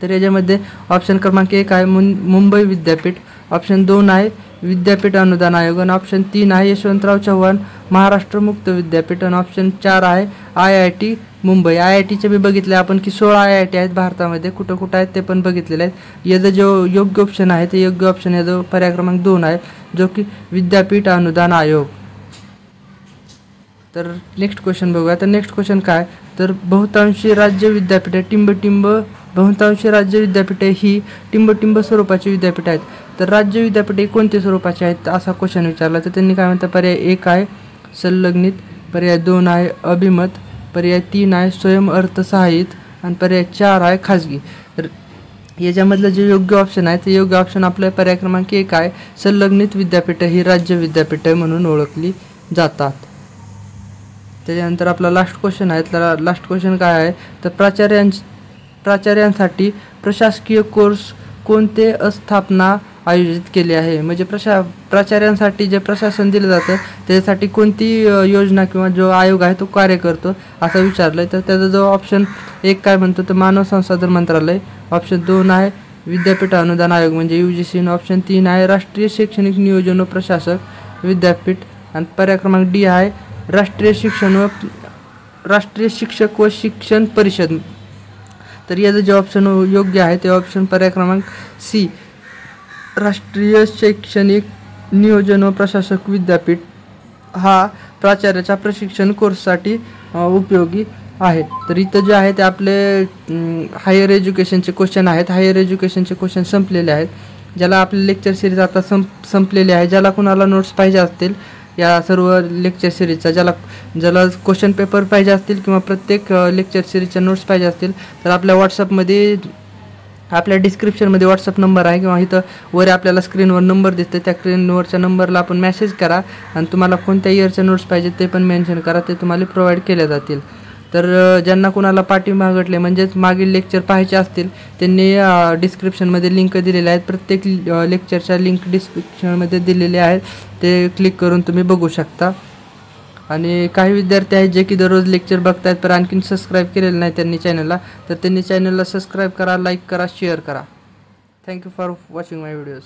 तर याच्यामध्ये ऑप्शन क्रमांक 1 आहे मुंबई विद्यापीठ, ऑप्शन 2 आहे विद्यापीठ अनुदान आयोग आणि ऑप्शन 3 आहे यशवंतराव चव्हाण महाराष्ट्र मुक्त विद्यापीठ आणि ऑप्शन 4 आहे IIT मुंबई. IITचे बी बघितले आपण की 16 IIT आहेत भारतामध्ये, कुठं आहेत ते पण बघितलेले आहेत. याचं जो योग्य ऑप्शन आहे ते योग्य ऑप्शन याचं पर्याय क्रमांक 2 आहे, जो की विद्यापीठ अनुदान आयोग. तर नेक्स्ट क्वेश्चन बघूया. तर नेक्स्ट क्वेश्चन काय, तर बहुतांशी राज्य विद्यापीठे बहुतांशी राज्य विद्यापीठे ही टिंब स्वरूपाची विद्यापीठे आहेत. तर राज्य विद्यापीठे कोणते स्वरूपाचे आहेत असा क्वेश्चन विचारला. तर त्यांनी काय म्हणतात, पर्याय 1 आहे संलग्नित, पर्याय 2 आहे अभिमत, पर्याय 3 आहे स्वयंअर्थसहाय्यित आणि पर्याय 4 आहे खाजगी. तर याच्यामधलं जे योग्य ऑप्शन आहे ते योग्य ऑप्शन आपल्या पर्याय क्रमांक 1 आहे संलग्नित विद्यापीठे ही राज्य विद्यापीठे म्हणून ओळखली जातात. त्याच्यानंतर आपला लास्ट क्वेश्चन आहे. त्याला लास्ट क्वेश्चन काय आहे, तर प्राचार्यांसाठी प्रशासकीय कोर्स कोणते स्थापना आयोजित केले आहे. म्हणजे प्राचार्यांसाठी जे प्रशासन दिलं जातं त्याच्यासाठी कोणती योजना किंवा जो आयोग आहे तो कार्य करतो असं विचारलं आहे. तर त्याचा जो ऑप्शन 1 काय म्हणतो, तर मानव संसाधन मंत्रालय, ऑप्शन 2 आहे विद्यापीठ अनुदान आयोग म्हणजे UGC, ऑप्शन 3 आहे राष्ट्रीय शैक्षणिक नियोजन व प्रशासक विद्यापीठ आणि पर्याय क्रमांक D आहे राष्ट्रीय शिक्षक व शिक्षण परिषद. तर याचं जे ऑप्शन योग्य आहे ते ऑप्शन पर्याय क्रमांक C राष्ट्रीय शैक्षणिक नियोजन व प्रशासक विद्यापीठ हा प्राचार्याच्या प्रशिक्षण कोर्ससाठी उपयोगी आहे. तर इथं जे आहे ते आपले हायर एज्युकेशनचे क्वेश्चन आहेत. हायर एज्युकेशनचे क्वेश्चन संपलेले आहेत. ज्याला आपले लेक्चर सिरीज आता संपलेले आहे. ज्याला कुणाला नोट्स पाहिजे असतील या सर्व लेक्चर सिरीजचा, ज्याला क्वेश्चन पेपर पाहिजे असतील किंवा प्रत्येक लेक्चर सिरीजच्या नोट्स पाहिजे असतील तर आपल्या व्हॉट्सअपमध्ये आपल्या डिस्क्रिप्शनमध्ये व्हॉट्सअप नंबर आहे किंवा इथं वर आपल्याला स्क्रीनवर नंबर दिसते त्या स्क्रीनवरच्या नंबरला आपण मेसेज करा आणि तुम्हाला कोणत्या इयरच्या नोट्स पाहिजे ते पण मेन्शन करा, ते तुम्हाला प्रोव्हाइड केले जातील. तर ज्यांना कुणाला पाठीमागटले म्हणजेच मागील लेक्चर पाहायचे असतील त्यांनी डिस्क्रिप्शनमध्ये लिंक दिलेल्या आहेत. प्रत्येक लेक्चरच्या लिंक डिस्क्रिप्शनमध्ये दिलेले आहेत, ते क्लिक करून तुम्ही बघू शकता. आणि काही विद्यार्थी आहेत जे की दररोज लेक्चर बघतायत पण आणखीन सबस्क्राईब केलेलं नाही त्यांनी चॅनलला, तर त्यांनी चॅनलला सबस्क्राईब करा, लाईक करा, शेअर करा. Thank you for watching my videos.